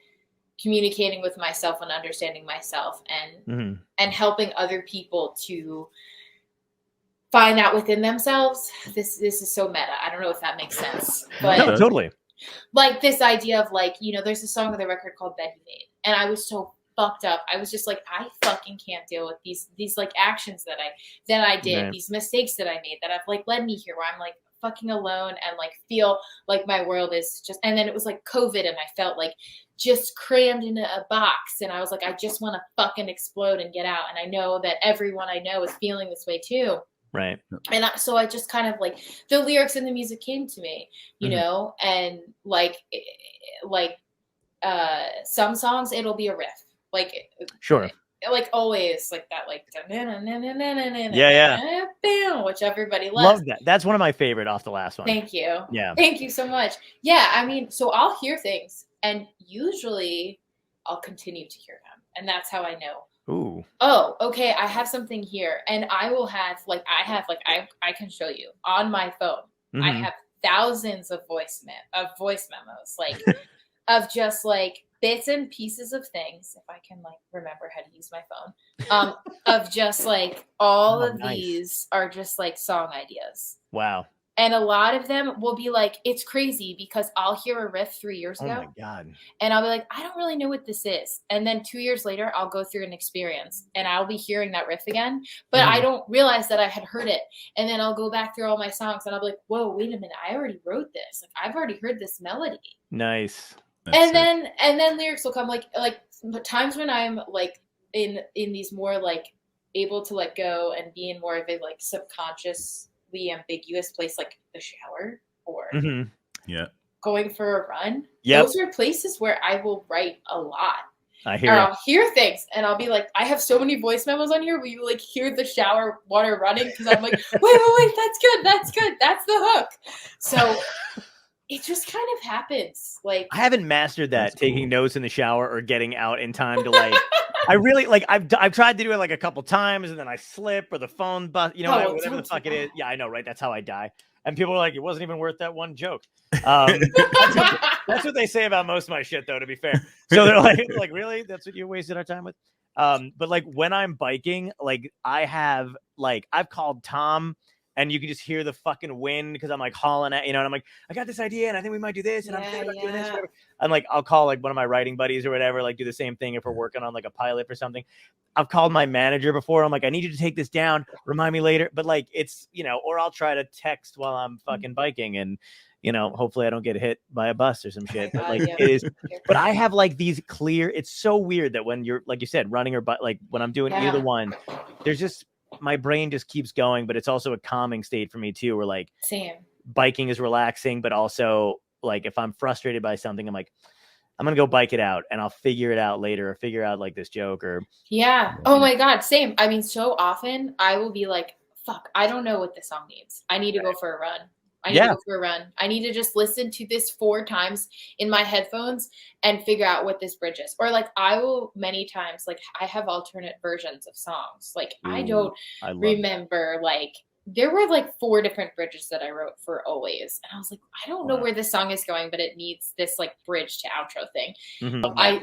communicating with myself and understanding myself and helping other people to find that within themselves. This is so meta. I don't know if that makes sense, but no, totally. Like this idea of like, there's a song on the record called Bed You Made, and I was so fucked up. I was just like, I fucking can't deal with these like actions that I did, these mistakes that I made that have like led me here, where I'm like fucking alone and like feel like my world is just. And then it was like COVID, and I felt like just crammed into a box, and I was like, I just want to fucking explode and get out. And I know that everyone I know is feeling this way too. Right. And so I just kind of like the lyrics and the music came to me, and like some songs it'll be a riff, like like always like that, like which everybody loves. Love that. That's one of my favorite off the last one. Thank you. Yeah. Thank you so much. Yeah. I mean, so I'll hear things and usually I'll continue to hear them, and that's how I know. Ooh. Oh, okay. I have something here, and I will have I can show you on my phone. I have thousands of voice memos, like of just like bits and pieces of things. If I can like remember how to use my phone, of just like all of these are just like song ideas. Wow. And a lot of them will be like, it's crazy because I'll hear a riff 3 years ago. Oh my God. And I'll be like, I don't really know what this is. And then 2 years later, I'll go through an experience and I'll be hearing that riff again, but I don't realize that I had heard it. And then I'll go back through all my songs and I'll be like, whoa, wait a minute. I already wrote this. Like I've already heard this melody. Nice. And then lyrics will come like times when I'm like in these more like able to let go and be in more of a like subconscious ambiguous place, like the shower or going for a run. Those are places where I will write a lot. I'll hear things and I'll be like, I have so many voice memos on here where you like hear the shower water running because I'm like, wait, that's good, that's the hook. So it just kind of happens. Like I haven't mastered that, taking notes in the shower or getting out in time to like I really like. I've tried to do it like a couple times, and then I slip or the phone bust. You know, whatever the fuck it is. Yeah, I know, right? That's how I die. And people are like, it wasn't even worth that one joke. That's what they say about most of my shit, though. To be fair, so they're like, really? That's what you wasted our time with? But like when I'm biking, like I've called Tom. And you can just hear the fucking wind because I'm like hauling at, and I'm like, I got this idea and I think we might do this and I'm thinking about doing this. Whatever. I'm like, I'll call like one of my writing buddies or whatever, like do the same thing if we're working on like a pilot or something. I've called my manager before. I'm like, I need you to take this down. Remind me later. But like, it's, or I'll try to text while I'm fucking biking and, hopefully I don't get hit by a bus or some shit. But like it is, but I have like these clear, it's so weird that when you're, like you said, running or like when I'm doing either one, there's just, my brain just keeps going, but it's also a calming state for me too, where like biking is relaxing, but also like if I'm frustrated by something, I'm like, I'm gonna go bike it out and I'll figure it out later or figure out like this joke or my God, same. I mean, so often I will be like, fuck, I don't know what this song needs. I need to go for a run. I need to go for a run. I need to just listen to this 4 times in my headphones and figure out what this bridge is. Or like I will many times, like I have alternate versions of songs. Like I don't remember like there were like 4 different bridges that I wrote for Always. And I was like, I don't know where this song is going, but it needs this like bridge to outro thing. Mm-hmm. I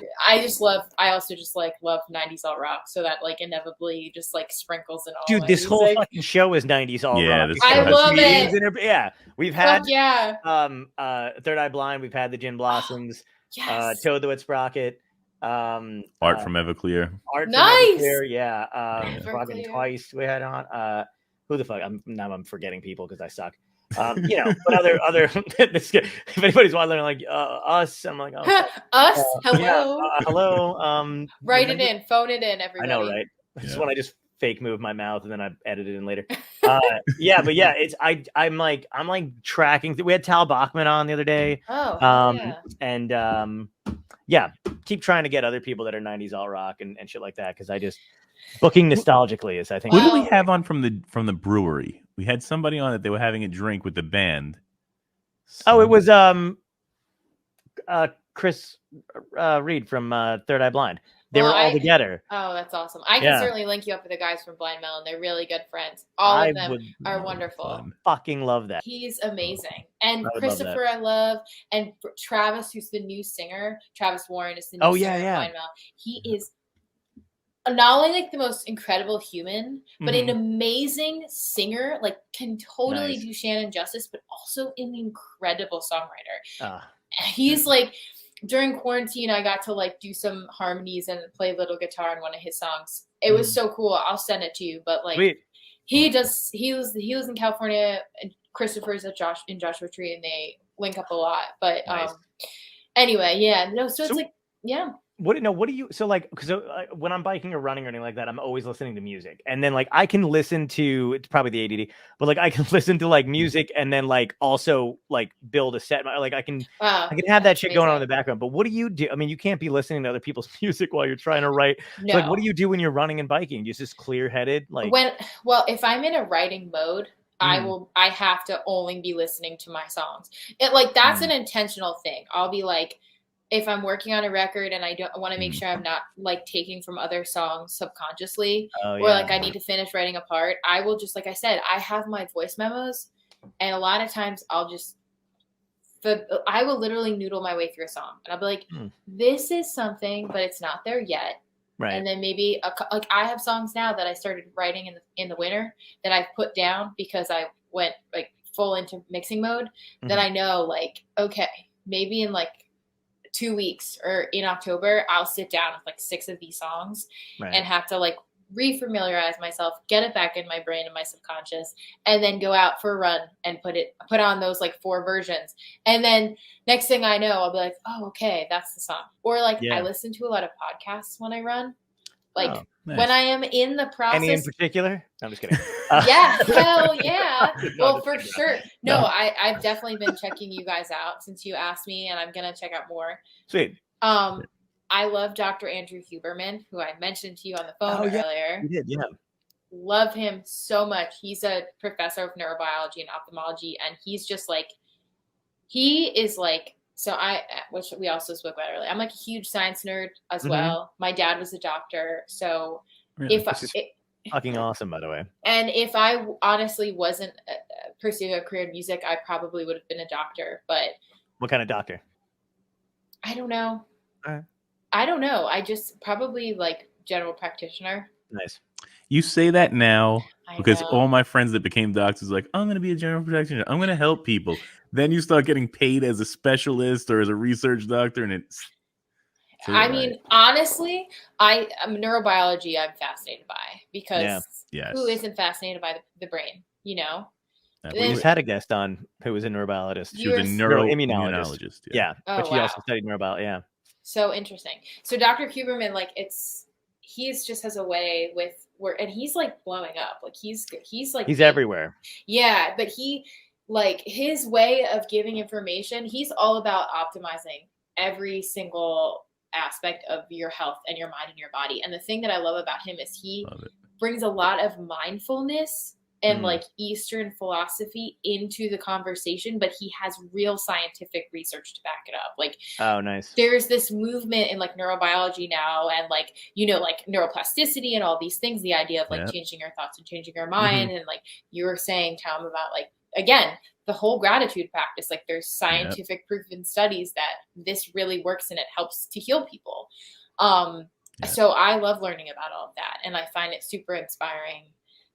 also just like love 90s alt rock. So that like inevitably just like sprinkles in all. Dude, this music. whole fucking show is 90s alt rock. I love it. We've had Third Eye Blind. We've had the Gin Blossoms. Toad the Wet Sprocket. Art from Everclear. Art from Everclear, Fucking Twice we had on. Who the fuck? I'm forgetting people because I suck. But other if anybody's wondering like us, I'm like us. Hello, hello. Write it in, phone it in, everybody. I know, right? It's when I just fake move my mouth and then I edit it in later. It's I'm like tracking. We had Tal Bachman on the other day. And keep trying to get other people that are 90s alt rock and shit like that because I just. Booking nostalgically is, I think. Who do we have on from the brewery? We had somebody on that they were having a drink with the band. It was Chris Reed from Third Eye Blind. They were all together. Oh, that's awesome. I can certainly link you up with the guys from Blind Melon. They're really good friends. All of them are wonderful. Fucking love that. He's amazing. And Christopher I love. And Travis, who's the new singer. Travis Warren is the new singer of Blind Melon. He is not only like the most incredible human, but an amazing singer, like can totally do Shannon justice, but also an incredible songwriter. He's like, during quarantine, I got to like do some harmonies and play a little guitar in one of his songs. It was so cool. I'll send it to you. But like he was in California and Christopher's at Joshua Tree and they link up a lot. But anyway, so it's like, What do you so like because when I'm biking or running or anything like that, I'm always listening to music, and then like I can listen to, it's probably the ADD, but like I can listen to like music and then like also like build a set, like I can have that shit going on in the background. But what do you do? I mean, you can't be listening to other people's music while you're trying to write. No. So, like, what do you do when you're running and biking? You just clear headed, like if I'm in a writing mode, I have to only be listening to my songs. That's an intentional thing. I'll be like, if I'm working on a record and I want to make sure I'm not like taking from other songs subconsciously, or like I need to finish writing a part, I will just, like I said, I have my voice memos, and a lot of times I will literally noodle my way through a song, and I'll be like, this is something, but it's not there yet. Right. And then maybe like I have songs now that I started writing in the winter that I've put down because I went like full into mixing mode. That I know, like, okay, maybe in like 2 weeks or in October, I'll sit down with like 6 of these songs and have to like refamiliarize myself, get it back in my brain and my subconscious, and then go out for a run and put on those like 4 versions. And then next thing I know, I'll be like, oh, okay, that's the song. Or like I listen to a lot of podcasts when I run. Like when I am in the process. Any in particular? No, I'm just kidding. Hell yeah. Well, for sure. No, I've definitely been checking you guys out since you asked me, and I'm going to check out more. Sweet. I love Dr. Andrew Huberman, who I mentioned to you on the phone earlier. You did, yeah. Love him so much. He's a professor of neurobiology and ophthalmology, and he's just like, he is like So which we also spoke about earlier, I'm like a huge science nerd as well. My dad was a doctor. So Really? Fucking awesome, by the way. And if I honestly wasn't pursuing a career in music, I probably would have been a doctor. But what kind of doctor? I don't know. All right. I don't know. I just probably like general practitioner. Nice. You say that now because all my friends that became doctors like, I'm going to be a general practitioner. I'm going to help people. Then you start getting paid as a specialist or as a research doctor, and it's. I mean, honestly, neurobiology I'm fascinated by because who isn't fascinated by the brain, you know? We just had a guest on who was a neurobiologist. She was a neuroimmunologist. Yeah. But she also studied neurobiology. Yeah. So interesting. So Dr. Kuberman, like he's just has a way and he's like blowing up. Like he's everywhere. Yeah. But his way of giving information, he's all about optimizing every single aspect of your health and your mind and your body. And the thing that I love about him is he brings a lot of mindfulness and like Eastern philosophy into the conversation, but he has real scientific research to back it up. Like, oh, nice. There's this movement in like neurobiology now, and like, like neuroplasticity and all these things, the idea of like changing your thoughts and changing your mind. And like you were saying, Tom, about like, again, the whole gratitude practice, like there's scientific proof in studies that this really works and it helps to heal people. So I love learning about all of that, and I find it super inspiring.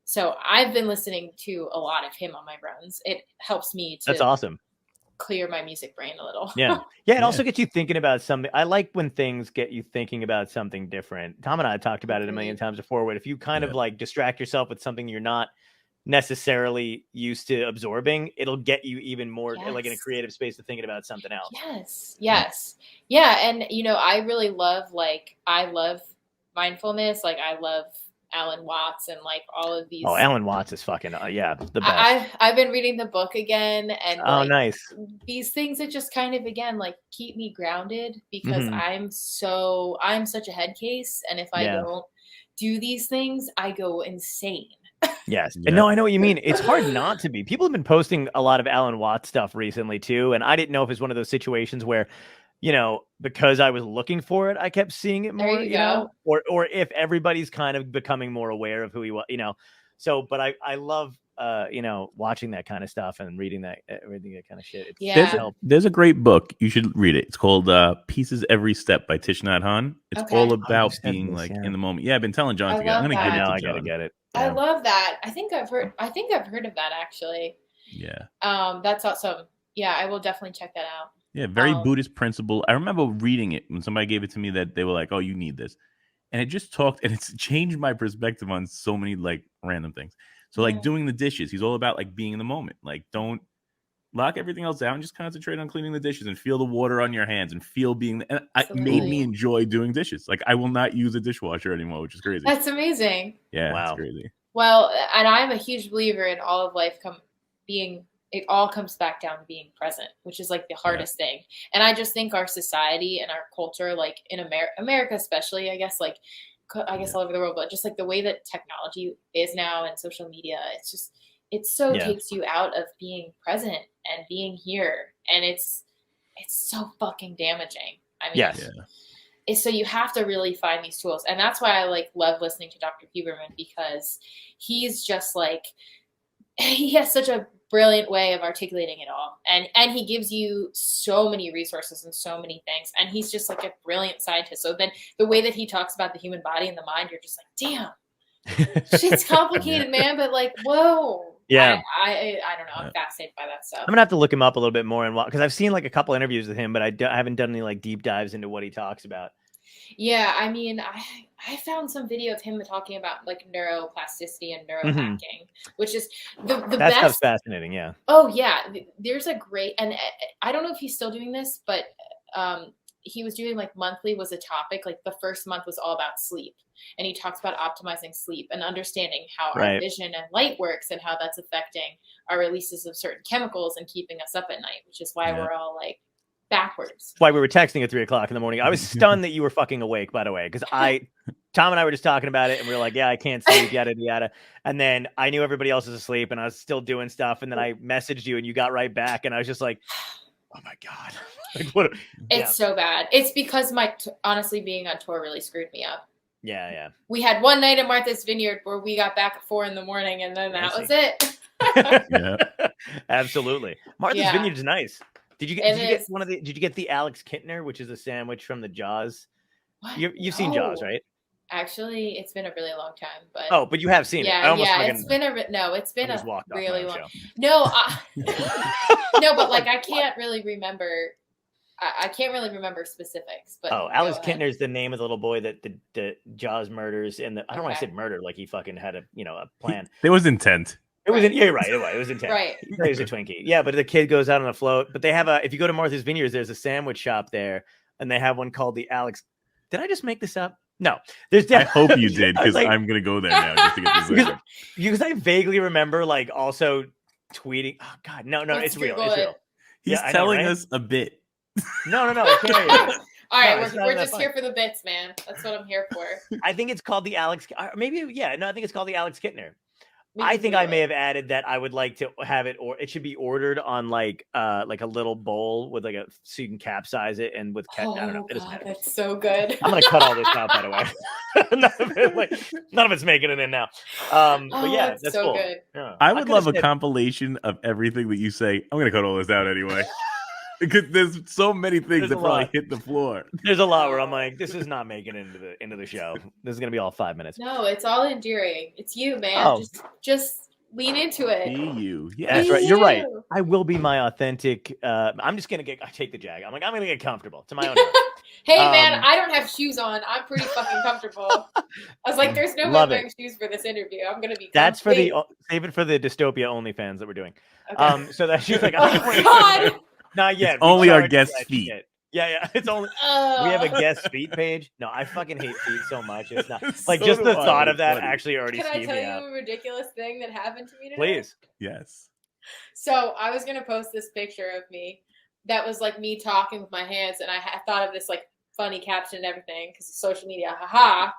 So I've been listening to a lot of him on my runs. It helps me to That's awesome. Clear my music brain a little. Yeah. It also gets you thinking about something. I like when things get you thinking about something different. Tom and I have talked about it a million times before, where if you kind of like distract yourself with something you're not necessarily used to absorbing, it'll get you even more like in a creative space to thinking about something else. Yes. Yeah. And I really love mindfulness. Like I love Alan Watts and like all of these. Oh, Alan Watts is fucking the best. I've been reading the book again, and nice. These things that just kind of again like keep me grounded because I'm such a head case, and if I don't do these things, I go insane. Yes. And no, I know what you mean. It's hard not to be. People have been posting a lot of Alan Watts stuff recently too, and I didn't know if it's one of those situations where because I was looking for it, I kept seeing it more, or if everybody's kind of becoming more aware of who he was, So, but I love, watching that kind of stuff and reading that kind of shit. There's a great book. You should read it. It's called Pieces Every Step by Thich Nhat Hanh. It's all about being in the moment. Yeah, I've been telling John to get it. I'm going to give it to John. I got to get it. Yeah. I love that. I think I've heard of that actually. Yeah. That's awesome. Yeah, I will definitely check that out. Yeah, very Buddhist principle. I remember reading it when somebody gave it to me that they were like, oh, you need this. And it just talked, and it's changed my perspective on so many like random things. So like doing the dishes, he's all about like being in the moment. Like don't lock everything else down. Just concentrate on cleaning the dishes and feel the water on your hands and feel being, and it made me enjoy doing dishes. Like I will not use a dishwasher anymore, which is crazy. That's amazing. Yeah, wow. It's crazy. Well, and I'm a huge believer in all of life it all comes back down to being present, which is like the hardest thing. And I just think our society and our culture, like in America especially, I guess all over the world, but just like the way that technology is now and social media, takes you out of being present and being here. And it's so fucking damaging. I mean, so you have to really find these tools. And that's why I love listening to Dr. Huberman, because he's just he has such a brilliant way of articulating it all. And he gives you so many resources and so many things. And he's just like a brilliant scientist. So then the way that he talks about the human body and the mind, you're just like, damn, shit's complicated, man. But whoa. Yeah. I don't know. I'm fascinated by that stuff. I'm going to have to look him up a little bit more, because I've seen a couple interviews with him, but I haven't done any deep dives into what he talks about. Yeah, I mean, I found some video of him talking about neuroplasticity and neurohacking, which is the best. That stuff's fascinating, yeah. Oh yeah, there's a great, and I don't know if he's still doing this, but he was doing monthly was a topic. The first month was all about sleep, and he talks about optimizing sleep and understanding how our vision and light works and how that's affecting our releases of certain chemicals and keeping us up at night, which is why we're all backwards. That's why we were texting at 3:00 in the morning. I was stunned that you were fucking awake, by the way, because Tom and I were just talking about it, and we were like, yeah, I can't sleep, yada, yada. And then I knew everybody else was asleep, and I was still doing stuff. And then I messaged you, and you got right back. And I was just like, Oh my God. Like, what? It's so bad. It's because honestly, being on tour really screwed me up. Yeah. We had one night at Martha's Vineyard where we got back at 4 a.m, and then that was it. Yeah. Absolutely. Martha's Vineyard is nice. Did you get the Alex Kintner, which is a sandwich from the Jaws? What? You've seen Jaws, right? Actually, it's been a really long time, but but you have seen it. It's been a really long. No, no, but like I can't really remember. I can't really remember specifics. But Alex Kintner is the name of the little boy that the Jaws murders. I don't want to say murder, like he fucking had a plan. There was intent. It was you're right. It was intent. Right. He was a Twinkie. Yeah, but the kid goes out on a float. But they have if you go to Martha's Vineyards, there's a sandwich shop there, and they have one called the Alex. Did I just make this up? No, I hope you did, because I'm gonna go there now just to get this. Because I vaguely remember like also tweeting. Oh God, no, it's real. It's real. He's telling us a bit. No. I can't. All right, we're just here for the bits, man. That's what I'm here for. I think it's called the Alex. Maybe I think it's called the Alex Kintner. I think I may have added that I would like to have it, or it should be ordered on like a little bowl with so you can capsize it and with I don't know. God, that's so good. I'm gonna cut all this out, by the way. none of it's making it in now. But yeah, that's so cool. Good. Yeah. I would love a compilation of everything that you say. I'm gonna cut all this out anyway. Because there's so many things that probably hit the floor. There's a lot where I'm like, this is not making it into the show. This is gonna be all 5 minutes. No, it's all endearing. It's you, man. Just lean into it. Be you. Yeah, that's right. You're right. I will be my authentic. I'm just gonna take the jag. I'm gonna get comfortable to my own. Hey man, I don't have shoes on. I'm pretty fucking comfortable. I was like, there's no way wearing shoes for this interview. I'm gonna be. That's for save it for the Dystopia OnlyFans that we're doing. Okay. So that she's like, oh God. Not yet. Only our guest feet. Yeah. It's only we have a guest feet page. No, I fucking hate feet so much. It's not like just the thought of that actually already. Can I tell you a ridiculous thing that happened to me today? Please. Yes. So I was gonna post this picture of me that was like me talking with my hands, and I thought of this like funny caption and everything because social media,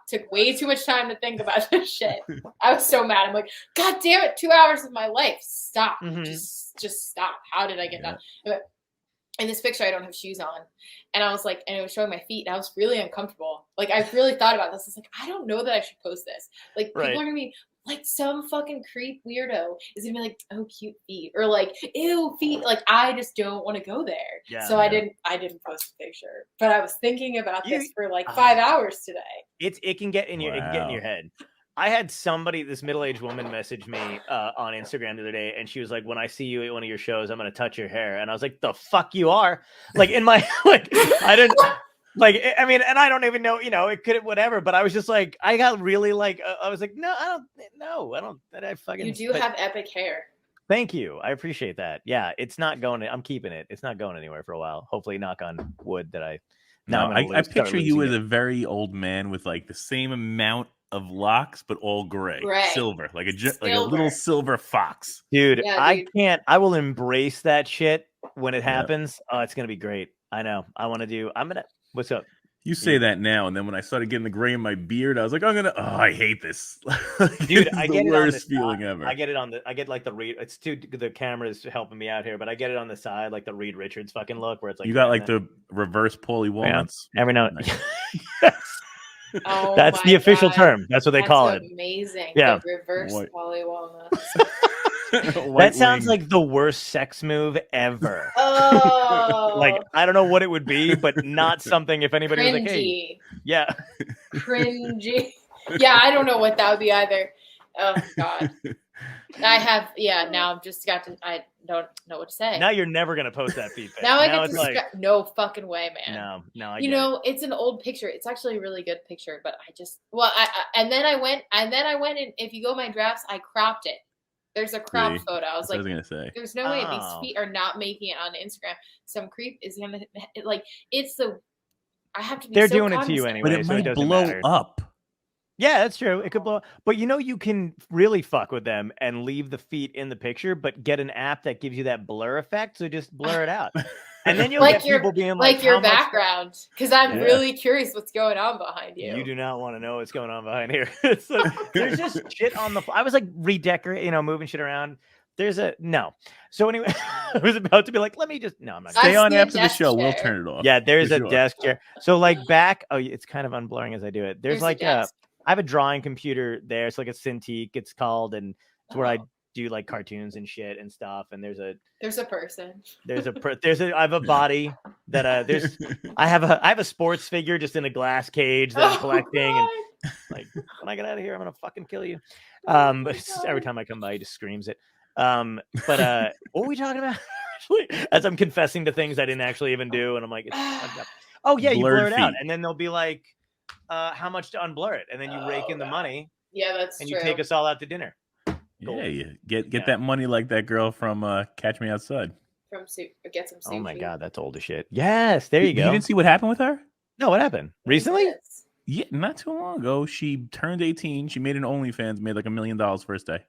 took way too much time to think about this shit. I was so mad. I'm like, God damn it, 2 hours of my life. Stop. Mm-hmm. Just stop. How did I get done? In this picture, I don't have shoes on. And I was like, and it was showing my feet, and I was really uncomfortable. Like, I really thought about this. I was like, I don't know that I should post this. Like, people are going to be like, some fucking creep weirdo is going to be like, oh, cute feet. Or like, ew, feet. Like, I just don't want to go there. Yeah, so I didn't post the picture. But I was thinking about this for like 5 hours today. It can get in your head. I had this middle-aged woman message me on Instagram the other day, and she was like, when I see you at one of your shows, I'm going to touch your hair. And I was like, the fuck you are? Like, in my, like, I didn't, like, I mean, and I don't even know, it could, whatever, but I was just like, I got really like, I was like, I don't, I fucking. You do have epic hair. Thank you. I appreciate that. Yeah, it's not going, I'm keeping it. It's not going anywhere for a while. Hopefully, knock on wood that I. I picture you as a very old man with like the same amount of locks, but all gray. Silver, like a little silver fox. Dude, I can't. I will embrace that shit when it happens. Oh, it's gonna be great. I know. What's up? You say that now, and then when I started getting the gray in my beard, I was like, I hate this. Dude, I get the worst feeling ever. I get like the Reed. It's the camera's helping me out here, but I get it on the side, like the Reed Richards fucking look, where it's like you got like the reverse Paulie Walnuts. Yeah, every now and then. Oh, that's the official term. That's what they call it. Amazing. Yeah. The reverse Paulie Walnuts. That sounds like the worst sex move ever. Oh, like I don't know what it would be, but not something. If anybody was like, "Hey, yeah, cringy," yeah, I don't know what that would be either. Oh God, I have. Yeah, now I've just got to. I don't know what to say. Now you're never gonna post that feed pic. Now I get to. No fucking way, man. No. It's an old picture. It's actually a really good picture, but I just. Well, and then I went, and if you go to my drafts, I cropped it. There's a crop photo. I was gonna say. There's no way these feet are not making it on Instagram. Some creep is gonna it's the. I have to be. They're doing it to you anyway, but it might blow up. Yeah, that's true. It could blow up. But you can really fuck with them and leave the feet in the picture, but get an app that gives you that blur effect. So just blur it out. And then you'll get people being like your background, because I'm really curious what's going on behind you. You do not want to know what's going on behind here. There's just shit on the. I was like redecorating, moving shit around. There's a no. So anyway, I was about to be like, let me just no, I'm not. Stay I on see a after the desk show. We'll chair. turn it off. Yeah, there's for a sure. desk chair. So like back, it's kind of unblurring as I do it. There's Here's a like desk. I have a drawing computer there. It's like a Cintiq, it's called, and it's where I Oh. do like cartoons and shit and stuff. And there's a person. I have a body that I have a sports figure just in a glass cage that I'm collecting, and like when I get out of here, I'm gonna fucking kill you. But every time I come by, he just screams it. But what were we talking about? As I'm confessing to things I didn't actually even do, and I'm like, it's fucked up. Oh yeah, you blur it out, and then they'll be like, how much to unblur it, and then you rake in the money. Yeah, that's and true. You take us all out to dinner. Yeah, you get that money like that girl from Catch Me Outside. Get some sushi. Oh my god, that's old as shit. Yes, there you go. You didn't see what happened with her? No, what happened recently? Yeah, not too long ago. She turned 18. She made an OnlyFans, made like $1 million first day.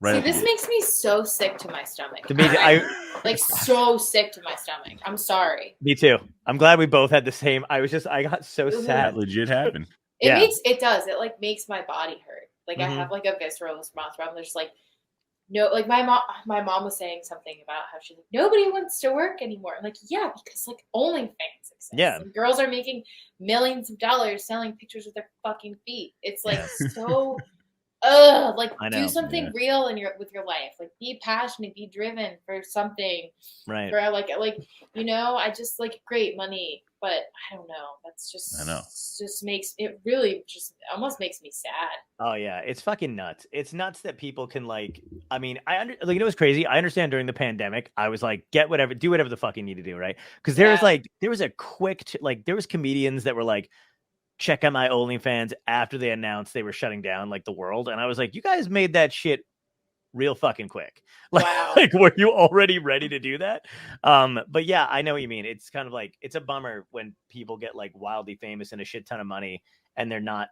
Right. See, this makes me so sick to my stomach. I so sick to my stomach. I'm sorry. Me too. I'm glad we both had the same. I got so sad. That legit happened. It does. It like makes my body hurt. Like I have like a visceral response where I'm just like, no, like my mom was saying something about how she's like, nobody wants to work anymore. I'm like, yeah, because like OnlyFans exists. Yeah. And girls are making millions of dollars selling pictures with their fucking feet. It's like so like do something real with your life. Like be passionate, be driven for something. Right. For like I just like great money, but I don't know. That's just almost makes me sad. Oh yeah, it's fucking nuts. It's nuts that people can like. I mean, it was crazy. I understand during the pandemic, I was like, do whatever the fuck you need to do, right? Because there was a quick there was comedians that were like, check out my OnlyFans after they announced they were shutting down like the world, and I was like, you guys made that shit real fucking quick. Like, wow. Like were you already ready to do that? But yeah, I know what you mean. It's kind of like it's a bummer when people get like wildly famous and a shit ton of money and they're not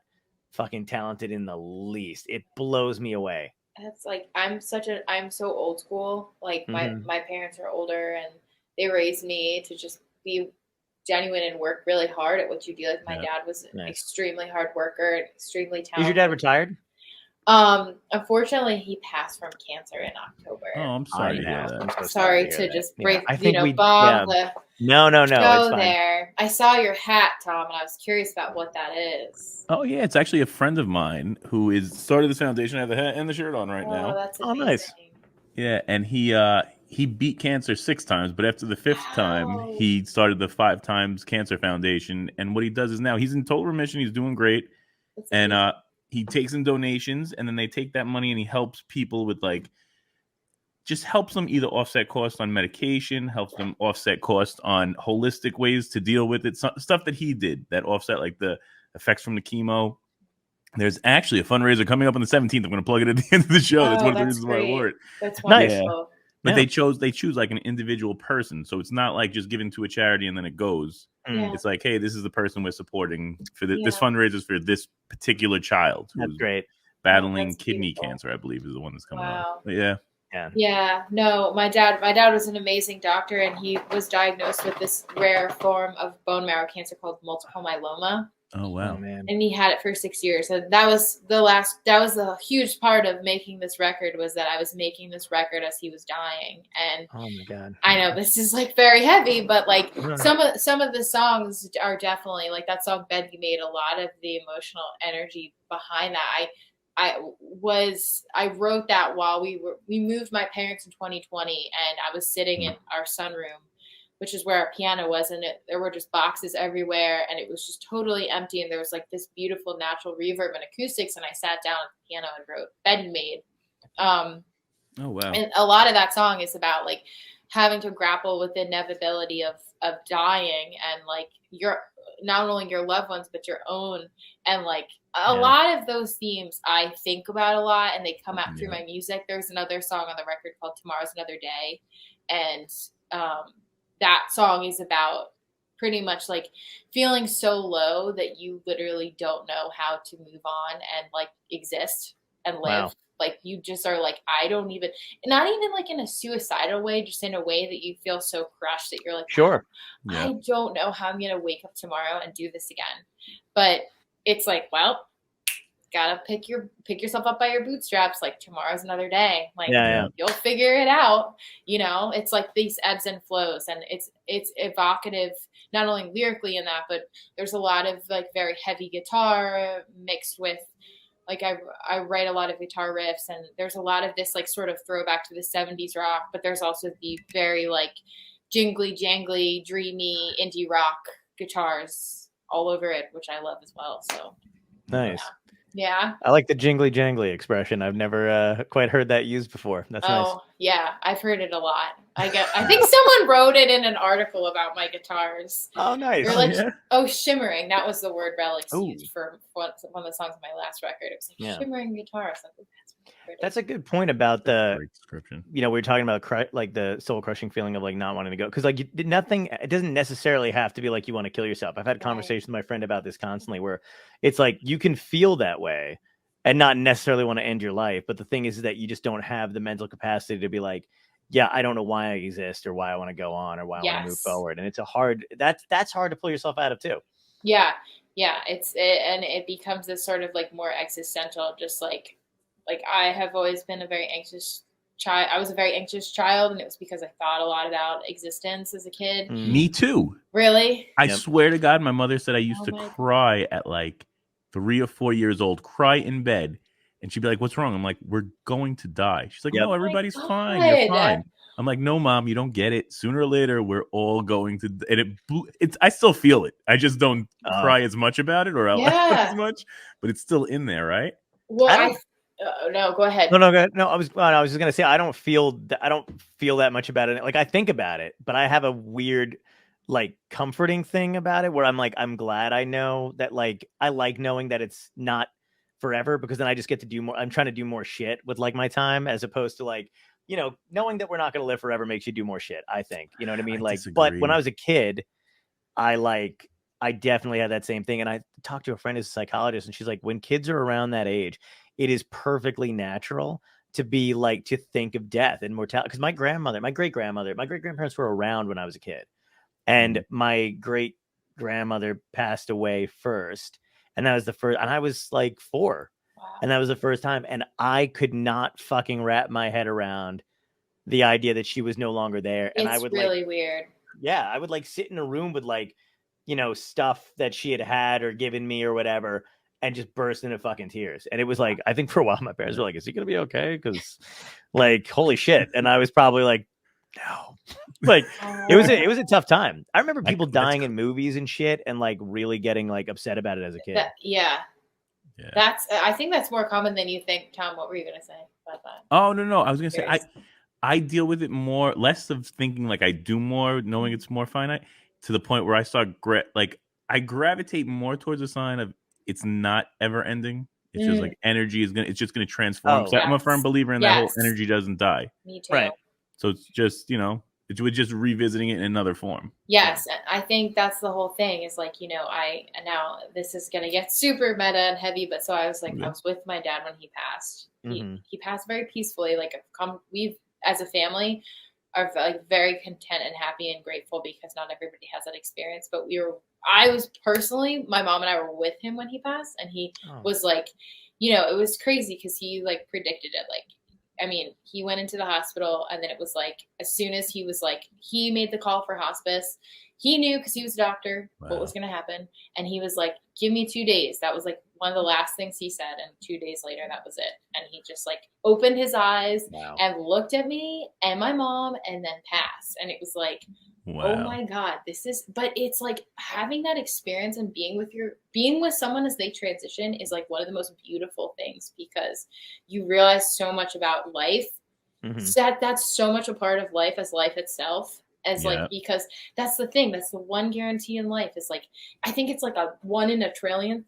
fucking talented in the least. It blows me away. It's like I'm so old school. Like my parents are older and they raised me to just be genuine and work really hard at what you do. Like my dad was an extremely hard worker, extremely talented. Is your dad retired? Unfortunately, he passed from cancer in October. Oh, I'm sorry. I'm sorry to just break, No, go there. I saw your hat, Tom, and I was curious about what that is. Oh yeah, it's actually a friend of mine who is started this foundation. I have the hat and the shirt on right now. That's amazing. Nice. Yeah, and he beat cancer 6 times, but after the 5th time, he started the 5 times cancer foundation. And what he does is now he's in total remission. He's doing great, and he takes in donations, and then they take that money and he helps people with just helps them either offset costs on medication, helps them offset costs on holistic ways to deal with it. Stuff that he did that offset like the effects from the chemo. There's actually a fundraiser coming up on the 17th. I'm going to plug it at the end of the show. That's one of the reasons why I wore it. That's wonderful. Nice. But they choose like an individual person. So it's not like just given to a charity and then it goes. Yeah. It's like, hey, this is the person we're supporting for this fundraiser is for this particular child who's battling kidney cancer, I believe is the one that's coming up. But yeah. No, my dad was an amazing doctor, and he was diagnosed with this rare form of bone marrow cancer called multiple myeloma. Oh wow, man! And he had it for 6 years. So that was the huge part of making this record, was that I was making this record as he was dying. And oh my god, I know this is like very heavy, but like some of the songs are definitely like that song "Bed You Made." A lot of the emotional energy behind that. I wrote that while we moved my parents in 2020, and I was sitting in our sunroom, which is where our piano was, and there were just boxes everywhere, and it was just totally empty, and there was like this beautiful natural reverb and acoustics, and I sat down at the piano and wrote "Bed You Made." Oh wow! And a lot of that song is about like having to grapple with the inevitability of dying, and like not only your loved ones but your own, and like a lot of those themes I think about a lot, and they come out through my music. There's another song on the record called "Tomorrow's Another Day," and that song is about pretty much like feeling so low that you literally don't know how to move on and like exist and live. Wow. Like you just are like, I don't even, not even like in a suicidal way, just in a way that you feel so crushed that you're like, sure, I don't know how I'm going to wake up tomorrow and do this again. But it's like, well, gotta pick yourself up by your bootstraps. Like tomorrow's another day. Like you'll figure it out. You know, it's like these ebbs and flows, and it's evocative, not only lyrically in that, but there's a lot of like very heavy guitar mixed with like I write a lot of guitar riffs, and there's a lot of this like sort of throwback to the 70s rock, but there's also the very like jingly jangly dreamy indie rock guitars all over it, which I love as well. So nice. Yeah. I like the jingly jangly expression. I've never quite heard that used before. That's nice. Oh, yeah. I've heard it a lot. I think someone wrote it in an article about my guitars. Oh, nice. They're like, shimmering. That was the word Relics used for one of the songs on my last record. It was like shimmering guitars. Like, that's a good point about the description. You know, we were talking about like the soul crushing feeling of like not wanting to go, because like it doesn't necessarily have to be like you want to kill yourself. I've had conversations with my friend about this constantly, where it's like you can feel that way and not necessarily want to end your life, but the thing is that you just don't have the mental capacity to be like, yeah, I don't know why I exist or why I want to go on or why I want to move forward. And it's that's hard to pull yourself out of too. Yeah. And it becomes this sort of like more existential, just like I have always been a very anxious child. I was a very anxious child, and it was because I thought a lot about existence as a kid. Me too. Really? I swear to God, my mother said I used to cry at like 3 or 4 years old, cry in bed. And she'd be like, "What's wrong?" I'm like, "We're going to die." She's like, "No, everybody's fine. You're fine." I'm like, "No, Mom, you don't get it. Sooner or later, we're all going to." And I still feel it. I just don't cry as much about it or out loud as much, but it's still in there, right? Well, no, go ahead. No, go ahead. No, I was just gonna say I don't feel that much about it. Like I think about it, but I have a weird, like, comforting thing about it where I'm like, I'm glad I know that, like, I like knowing that it's not forever, because then I just get to do more. I'm trying to do more shit with like my time, as opposed to like, you know, knowing that we're not going to live forever makes you do more shit, I think. You know what I mean? Like, but when I was a kid, I definitely had that same thing. And I talked to a friend who's a psychologist, and she's like, when kids are around that age, it is perfectly natural to be like, to think of death and mortality. Because my great grandparents were around when I was a kid, and my great grandmother passed away first. And that was the first, and I was like 4. Wow. And that was the first time. And I could not fucking wrap my head around the idea that she was no longer there. And I would really weird. Yeah. I would like sit in a room with like, you know, stuff that she had or given me or whatever, and just burst into fucking tears. And it was like, I think for a while my parents were like, "Is he going to be okay?" Because like, holy shit. And I was probably like, no. Like it was a tough time. I remember people dying in movies and shit, and like really getting like upset about it as a kid. I think that's more common than you think. Tom, what were you gonna say about that? Oh no, I was gonna say I deal with it less of thinking like I do more, knowing it's more finite, to the point where I start I gravitate more towards a sign of it's not ever ending. It's just like energy it's just gonna transform. I'm a firm believer in that whole energy doesn't die. Me too. Right. So it's just, you know, it's just revisiting it in another form. Yes. I think that's the whole thing is like, you know, now this is going to get super meta and heavy, but so I was like, I was with my dad when he passed. He passed very peacefully. Like we've, as a family, are like very content and happy and grateful, because not everybody has that experience. But I was personally, my mom and I were with him when he passed, and he was like, you know, it was crazy because he like predicted it. Like, I mean, he went into the hospital, and then it was like, as soon as he was like, he made the call for hospice, he knew, because he was a doctor, what was going to happen. And he was like, "Give me 2 days." That was like one of the last things he said. And 2 days later, that was it. And he just like opened his eyes and looked at me and my mom, and then passed. And it was like, oh my God, but it's like having that experience and being with someone as they transition is like one of the most beautiful things, because you realize so much about life. So that's so much a part of life as life itself, like, because that's the thing. That's the one guarantee in life is like, I think it's like a 1 in a trillion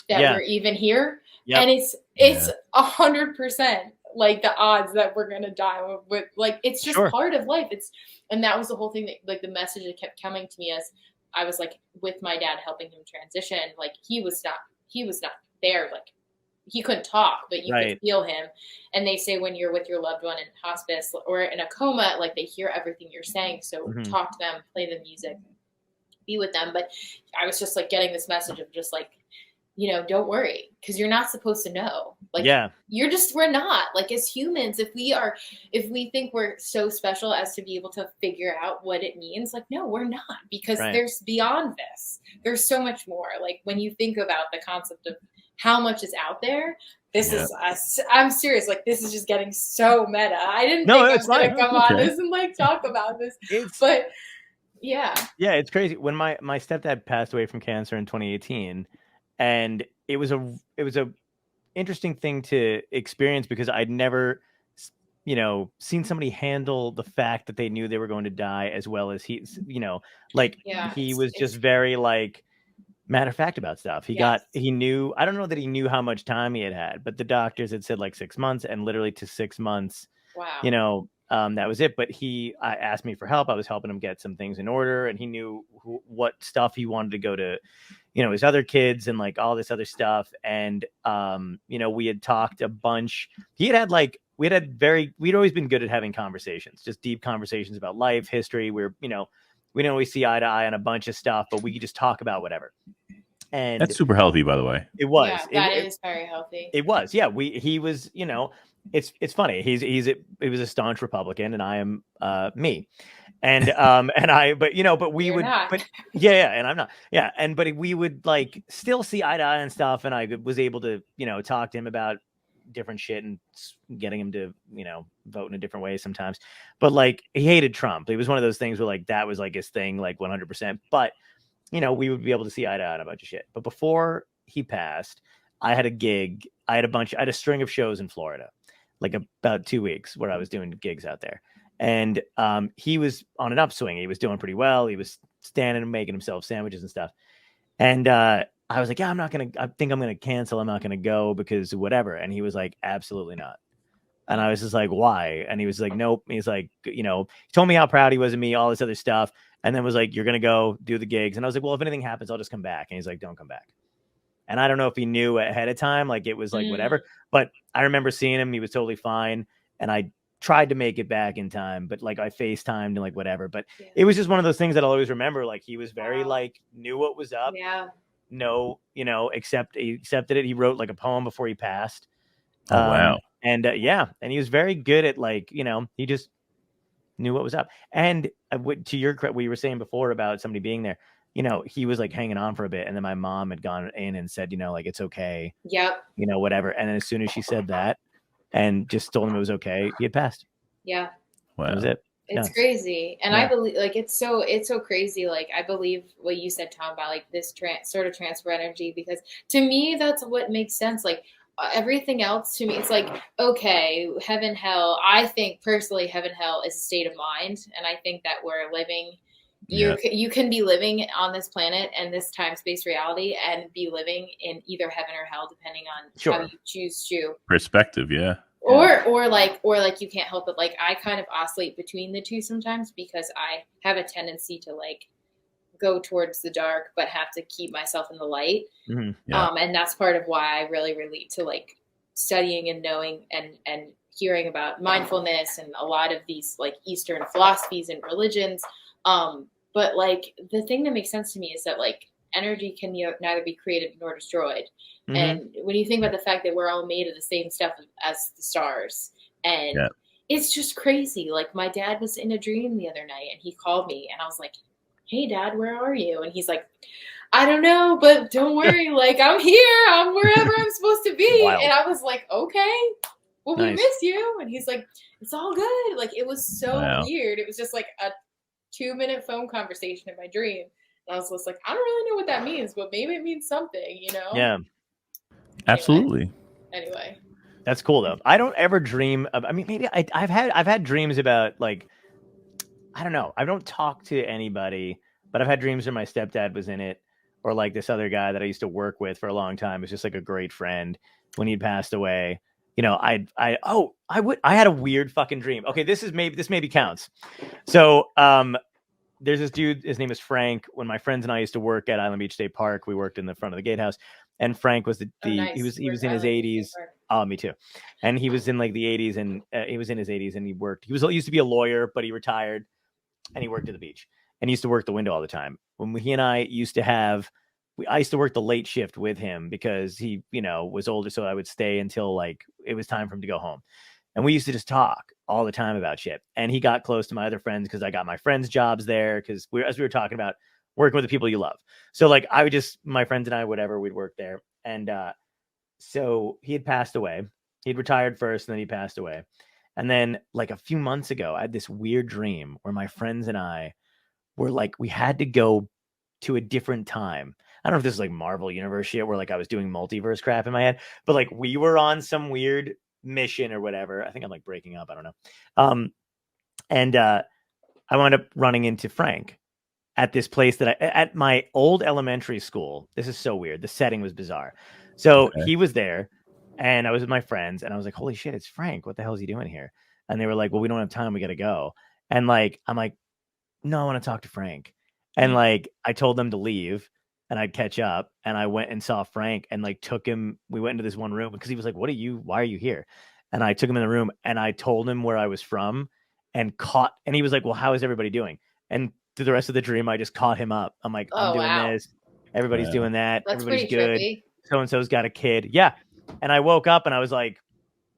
that we're even here. And it's 100% like the odds that we're going to die with, like, it's just part of life. And that was the whole thing that, like, the message that kept coming to me as I was like with my dad, helping him transition. Like he was not there. Like he couldn't talk, but you could feel him. And they say when you're with your loved one in hospice or in a coma, like they hear everything you're saying. So talk to them, play the music, be with them. But I was just like getting this message of just like, don't worry, because you're not supposed to know. Like, Yeah. we're not, like, as humans, if we think we're so special as to be able to figure out what it means, like, no, we're not, because Right. there's beyond this. There's so much more. Like, when you think about the concept of how much is out there, this is us. I'm serious. Like, this is just getting so meta. I didn't think I was going to come on this and like talk about this, but yeah. Yeah, it's crazy. When my stepdad passed away from cancer in 2018, and it was a interesting thing to experience because I'd never seen somebody handle the fact that they knew they were going to die as well as he was just very like matter of fact about stuff. He knew, I don't know that he knew how much time he had, but the doctors had said like 6 months, and literally to 6 months, wow. That was it. But I asked me for help. I was helping him get some things in order, and he knew what stuff he wanted to go to, his other kids and like all this other stuff. And, we had talked a bunch. We'd always been good at having conversations, just deep conversations about life, history. We don't always see eye to eye on a bunch of stuff, but we could just talk about whatever. And that's super healthy, by the way. It was. Yeah, that is very healthy. It was. Yeah. He was, it's funny. He was a staunch Republican, and I am me. And but we You're would not. but yeah, and I'm not. Yeah. And but we would like still see eye to eye and stuff, and I was able to, talk to him about different shit and getting him to, vote in a different way sometimes. But like, he hated Trump. It was one of those things where like that was like his thing, like 100%. But we would be able to see eye to eye on a bunch of shit. But before he passed, I had a gig. I had a string of shows in Florida, like about 2 weeks, where I was doing gigs out there. And he was on an upswing. He was doing pretty well. He was standing and making himself sandwiches and stuff. And I was like, yeah, I think I'm going to cancel. I'm not going to go because whatever. And he was like, absolutely not. And I was just like, why? And he was like, nope. He's like, he told me how proud he was of me, all this other stuff. And then was like, you're going to go do the gigs. And I was like, well, if anything happens, I'll just come back. And he's like, don't come back. And I don't know if he knew ahead of time, like it was like whatever. But I remember seeing him. He was totally fine. And I tried to make it back in time, but like I FaceTimed and like whatever. But it was just one of those things that I'll always remember. Like he was very like knew what was up. Yeah. No, he accepted it. He wrote like a poem before he passed. Oh, wow. And and he was very good at like, he just knew what was up. And to your credit, what you were saying before about somebody being there, he was like hanging on for a bit. And then my mom had gone in and said, like, it's okay. Yep. Whatever. And then as soon as she said that and just told him it was okay, he had passed. Yeah. Wow. That was it. It's crazy. And I believe like, it's so crazy. Like I believe what you said, Tom, about like this sort of transfer energy, because to me, that's what makes sense. Like, everything else to me, it's like, okay, heaven, hell. I think personally, heaven, hell is a state of mind. And I think that we're living, you can be living on this planet and this time-space reality and be living in either heaven or hell, depending on how you choose to. Perspective, yeah. Or like you can't help it. Like I kind of oscillate between the two sometimes because I have a tendency to like go towards the dark, but have to keep myself in the light. Mm-hmm. Yeah. And that's part of why I really relate to like studying and knowing and hearing about mindfulness and a lot of these like Eastern philosophies and religions. But like the thing that makes sense to me is that like energy can neither be created nor destroyed. Mm-hmm. And when you think about the fact that we're all made of the same stuff as the stars, and it's just crazy. Like my dad was in a dream the other night and he called me and I was like, hey dad, where are you? And he's like, I don't know, but don't worry. Like I'm here, I'm wherever I'm supposed to be. Wild. And I was like, okay, well, we miss you. And he's like, it's all good. Like it was so weird. It was just like a 2-minute phone conversation in my dream. And I was just like, I don't really know what that means, but maybe it means something, Yeah. Absolutely. Anyway. That's cool though. I don't ever dream of, I mean, maybe I've had dreams about like, I don't know. I don't talk to anybody, but I've had dreams where my stepdad was in it, or like this other guy that I used to work with for a long time was just like a great friend when he'd passed away. I had a weird fucking dream. Okay, this maybe counts. So, there's this dude. His name is Frank. When my friends and I used to work at Island Beach State Park, we worked in the front of the gatehouse. And Frank was nice. He was in his 80s. Oh, me too. And he was in like the 80s, and he was in his 80s, and he used to be a lawyer, but he retired. And he worked at the beach and he used to work the window all the time. When he and I used to have, I used to work the late shift with him because he, was older. So I would stay until like it was time for him to go home. And we used to just talk all the time about shit. And he got close to my other friends because I got my friends' jobs there. Because as we were talking about working with the people you love. So like I would just, my friends and I, whatever, we'd work there. And so he had passed away. He'd retired first and then he passed away. And then like a few months ago, I had this weird dream where my friends and I were like, we had to go to a different time. I don't know if this is like Marvel Universe shit where like I was doing multiverse crap in my head, but like we were on some weird mission or whatever. I think I'm like breaking up. I don't know. And I wound up running into Frank at this place that at my old elementary school. This is so weird. The setting was bizarre. So he was there and I was with my friends and I was like, holy shit, it's Frank. What the hell is he doing here? And they were like, well, we don't have time. We got to go. And like, I'm like, no, I want to talk to Frank. And like, I told them to leave and I'd catch up. And I went and saw Frank and like took him. We went into this one room because he was like, why are you here? And I took him in the room and I told him where I was from and he was like, well, how is everybody doing? And through the rest of the dream, I just caught him up. I'm like, I'm doing this. Everybody's doing that. That's everybody's good. Trippy. So-and-so's got a kid. Yeah. And I woke up and I was like,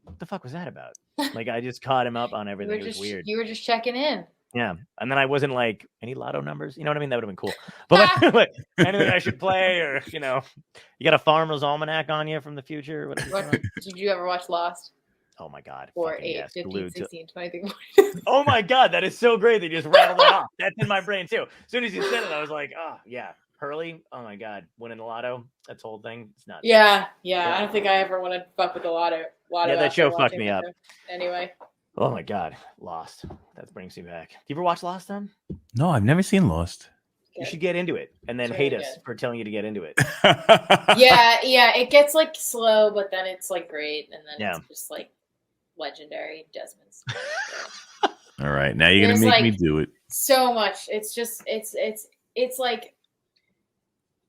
what the fuck was that about? Like, I just caught him up on everything. It was weird. You were just checking in. Yeah. And then I wasn't like, any lotto numbers? You know what I mean? That would have been cool. But like, anything I should play or, you got a Farmer's Almanac on you from the future? Did you ever watch Lost? Oh my God. 4, 8, 15, 16, 23. Oh my God. That is so great. They just rattled it off. That's in my brain too. As soon as you said it, I was like, oh yeah. Hurley. Oh my God. Winning the lotto. That's the whole thing. It's nuts. Yeah. I don't think I ever want to fuck with the lotto. Yeah, that show fucked me up. Anyway. Oh my God. Lost. That brings me back. You ever watch Lost, then? No, I've never seen Lost. You should get into it and then hate us for telling you to get into it. Yeah. It gets like slow, but then it's like great. And then it's just like legendary Desmond's. All right. Now you're going to make me do it. So much. It's just, it's like,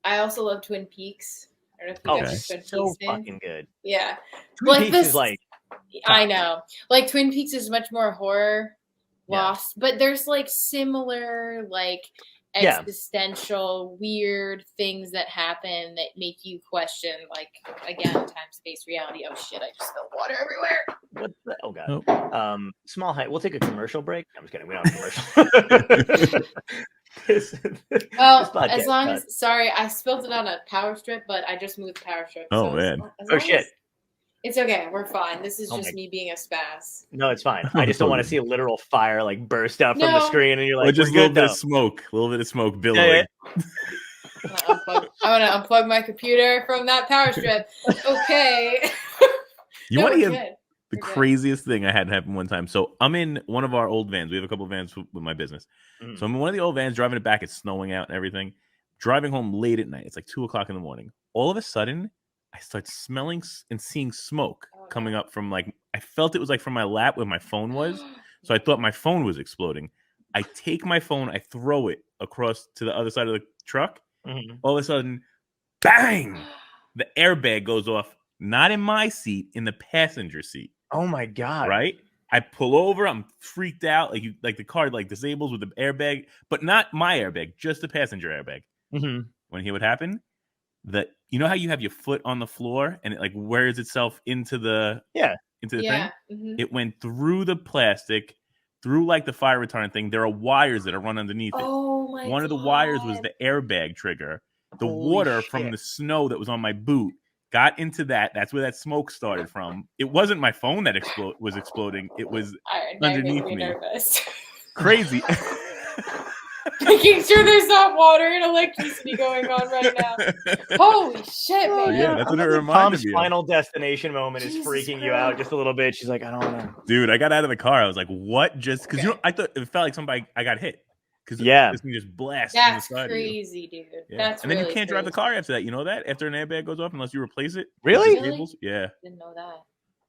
I also love Twin Peaks. I don't know if you guys Twin Peaks. So fucking good. Yeah. Twin Peaks is like. I know. Like Twin Peaks is much more horror. Lost, but there's like similar like existential weird things that happen that make you question like again time, space, reality. Oh shit, I just spilled water everywhere. What the small height. We'll take a commercial break. I'm just kidding. We don't have commercial. Well, as long as sorry, I spilled it on a power strip, but I just moved the power strip. Oh man. Shit. It's okay. We're fine. This is just me being a spaz. No, it's fine. I just don't want to see a literal fire like burst out from the screen, and you're like, just a little bit of smoke billowing. I want to unplug my computer from that power strip. Okay. You want to hear the craziest thing I had happen one time? So I'm in one of our old vans. We have a couple of vans with my business. Mm. So I'm in one of the old vans driving it back. It's snowing out and everything. Driving home late at night. It's like 2:00 in the morning. All of a sudden, I start smelling and seeing smoke coming up from like, I felt it was like from my lap where my phone was. So I thought my phone was exploding. I take my phone, I throw it across to the other side of the truck. Mm-hmm. All of a sudden, bang! The airbag goes off, not in my seat, in the passenger seat. Oh my God. Right? I pull over, I'm freaked out. Like the car like disables with the airbag, but not my airbag, just the passenger airbag. Mm-hmm. Want to hear what happened? You know how you have your foot on the floor and it like wears itself into the thing? Mm-hmm. It went through the plastic, through like the fire retardant thing. There are wires that are run underneath it. Oh my God. One of the wires was the airbag trigger. The water from the snow that was on my boot got into that. That's where that smoke started from. It wasn't my phone that was exploding. It was underneath me. Nervous. Crazy. Making sure there's not water and electricity going on right now. Holy shit, man. Yeah, that's what it reminded me of. Final destination moment is freaking you out just a little bit. She's like, I don't want to. Dude, I got out of the car. I was like, what? Just because, I thought it felt like I got hit. Because this thing just blasted. That's crazy, dude. Yeah. That's and then you can't drive the car after that. You know that? After an airbag goes off, unless you replace it. Really? Yeah. Didn't know that.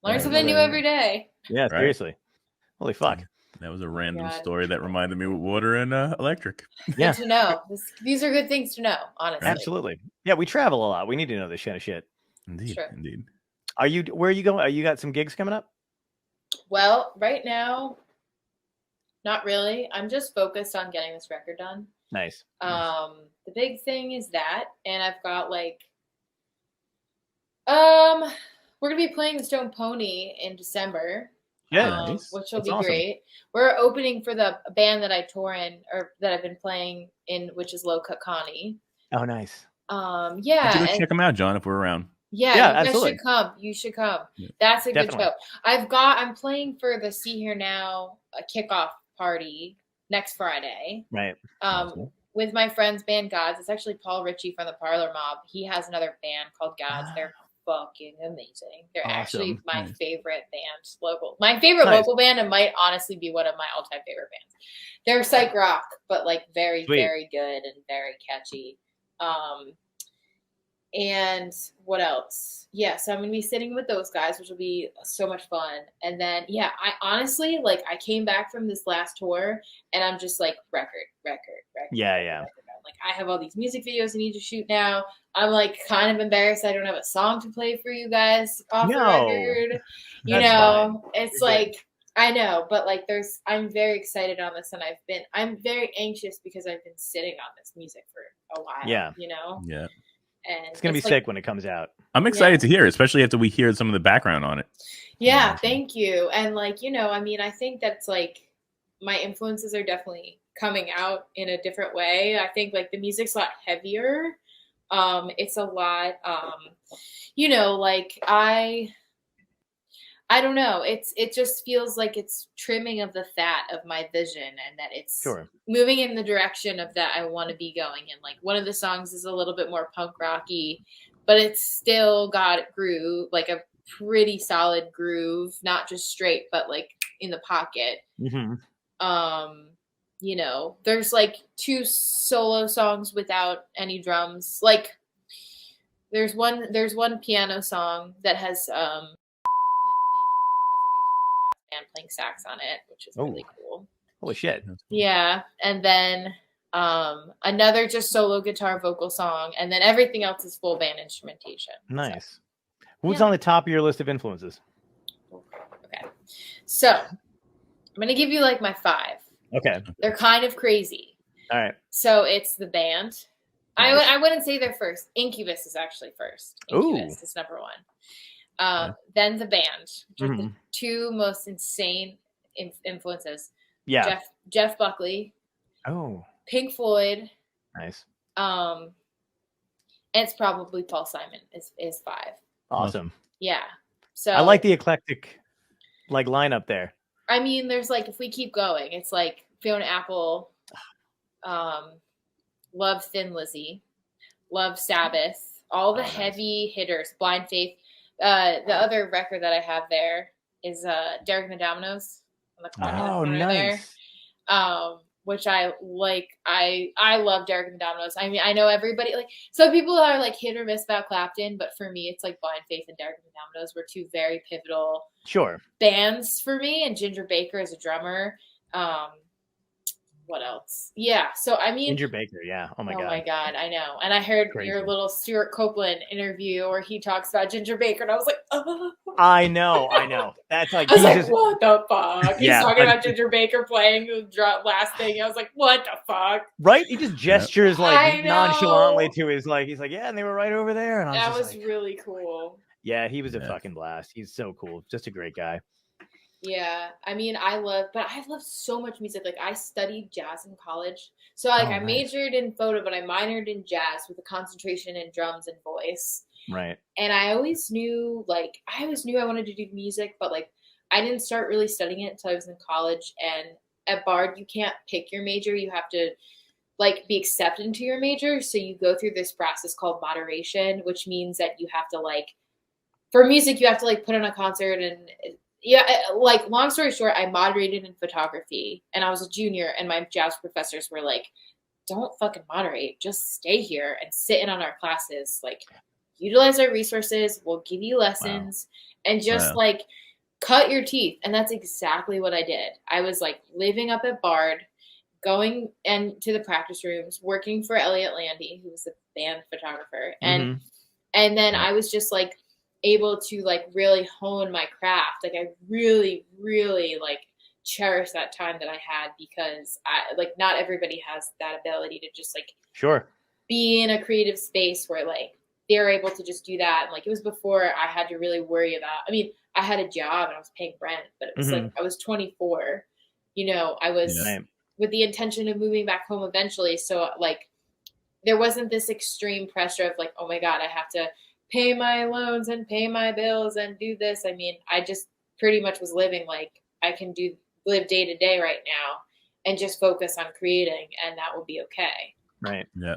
Learn something new every day. Yeah, seriously. Holy fuck. That was a random story that reminded me of water and electric. Yeah. Good to know. These are good things to know, honestly. Absolutely. Yeah, we travel a lot. We need to know this kind of shit. Indeed. Sure. Indeed. Where are you going? You got some gigs coming up? Well, right now, not really. I'm just focused on getting this record done. Nice. The big thing is that, and I've got like, we're gonna be playing the Stone Pony in December. Nice. Which will That's be awesome. great. We're opening for the band that I tour in, or that I've been playing in, which is Low Cut Connie. Oh, nice. Yeah. You have to check them out, John, if we're around. Yeah, Yeah, you guys absolutely. should come. You should come. Yeah. That's a Definitely. good show. I'm playing for the See Here Now kickoff party next Friday. Right. Awesome. With my friend's band Gods. It's actually Paul Ritchie from the Parlor Mob. He has another band called Gods. They're fucking amazing. They're actually my favorite band, local. My favorite local band, and might honestly be one of my all-time favorite bands. They're psych rock, but like very, very good and very catchy. And what else? Yeah, so I'm gonna be sitting with those guys, which will be so much fun. And then, yeah, I honestly, like, I came back from this last tour, and I'm just like, record. Yeah. Like, I have all these music videos I need to shoot now. I'm like kind of embarrassed I don't have a song to play for you guys off the record. You know, it's like, I know, but like I'm very excited on this, and I'm very anxious because I've been sitting on this music for a while. Yeah. You know? Yeah. And it's gonna be sick when it comes out. I'm excited to hear, especially after we hear some of the background on it. Yeah, thank you. And like, you know, I mean, I think that's like my influences are definitely coming out in a different way. I think like the music's a lot heavier. It's a lot, you know, like I don't know. It just feels like it's trimming of the fat of my vision, and that it's moving in the direction of that I want to be going in. Like one of the songs is a little bit more punk rocky, but it's still got groove, like a pretty solid groove, not just straight, but like in the pocket. Mm-hmm. You know, there's like 2 solo songs without any drums. Like there's one piano song that has band playing sax on it, which is really cool. Holy shit. Yeah. And then another just solo guitar vocal song, and then everything else is full band instrumentation. Nice. Who's on the top of your list of influences? Okay. So I'm gonna give you like my 5. Okay. They're kind of crazy. All right. So it's the band. Nice. I wouldn't say they're first. Incubus is actually first. Incubus is number 1. Then the band, which are the 2 most insane influences. Yeah. Jeff Buckley. Oh. Pink Floyd. Nice. And it's probably Paul Simon is 5. Awesome. Yeah. So I like the eclectic like lineup there. I mean, there's like, if we keep going, it's like Fiona Apple, love Thin Lizzy, love Sabbath, all the heavy hitters, Blind Faith. The other record that I have there is Derek and the Dominoes on the corner nice. there. Which I like. I love Derek and the Dominoes. I mean, I know everybody, like, some people are like hit or miss about Clapton, but for me, it's like Blind Faith and Derek and the Dominoes were 2 very pivotal bands for me. And Ginger Baker is a drummer. What else? Yeah. So, I mean, Ginger Baker. Yeah. Oh my God. I know. And I heard your little Stuart Copeland interview where he talks about Ginger Baker, and I was like, oh. I know. That's like, I was like, what the fuck? He's talking about Ginger Baker playing the last thing. I was like, what the fuck? Right? He just gestures like nonchalantly to his, like, he's like, yeah, and they were right over there. And that was really cool. Yeah, he was a fucking blast. He's so cool. Just a great guy. Yeah, I mean, I love so much music. Like, I studied jazz in college. So, like, I majored in photo, but I minored in jazz with a concentration in drums and voice. Right. And I always knew I wanted to do music, but, like, I didn't start really studying it until I was in college. And at Bard, you can't pick your major. You have to, like, be accepted into your major. So you go through this process called moderation, which means that you have to, like, for music, you have to, like, put on a concert and yeah, like, long story short, I moderated in photography, and I was a junior, and my jazz professors were like, don't fucking moderate. Just stay here and sit in on our classes. Like, utilize our resources. We'll give you lessons and just, like, cut your teeth. And that's exactly what I did. I was, like, living up at Bard, going into the practice rooms, working for Elliot Landy, who was the band photographer. And then I was just, like, able to, like, really hone my craft. Like, I really, really, like, cherish that time that I had, because not everybody has that ability to just like sure be in a creative space where like they're able to just do that. And like, it was before I had to really worry about, I mean, I had a job and I was paying rent, but it was like, I was 24, I was with the intention of moving back home eventually. So like, there wasn't this extreme pressure of like, oh my God, I have to pay my loans and pay my bills and do this. I mean, I just pretty much was living like I can live day to day right now and just focus on creating, and that will be okay. Right. Yeah.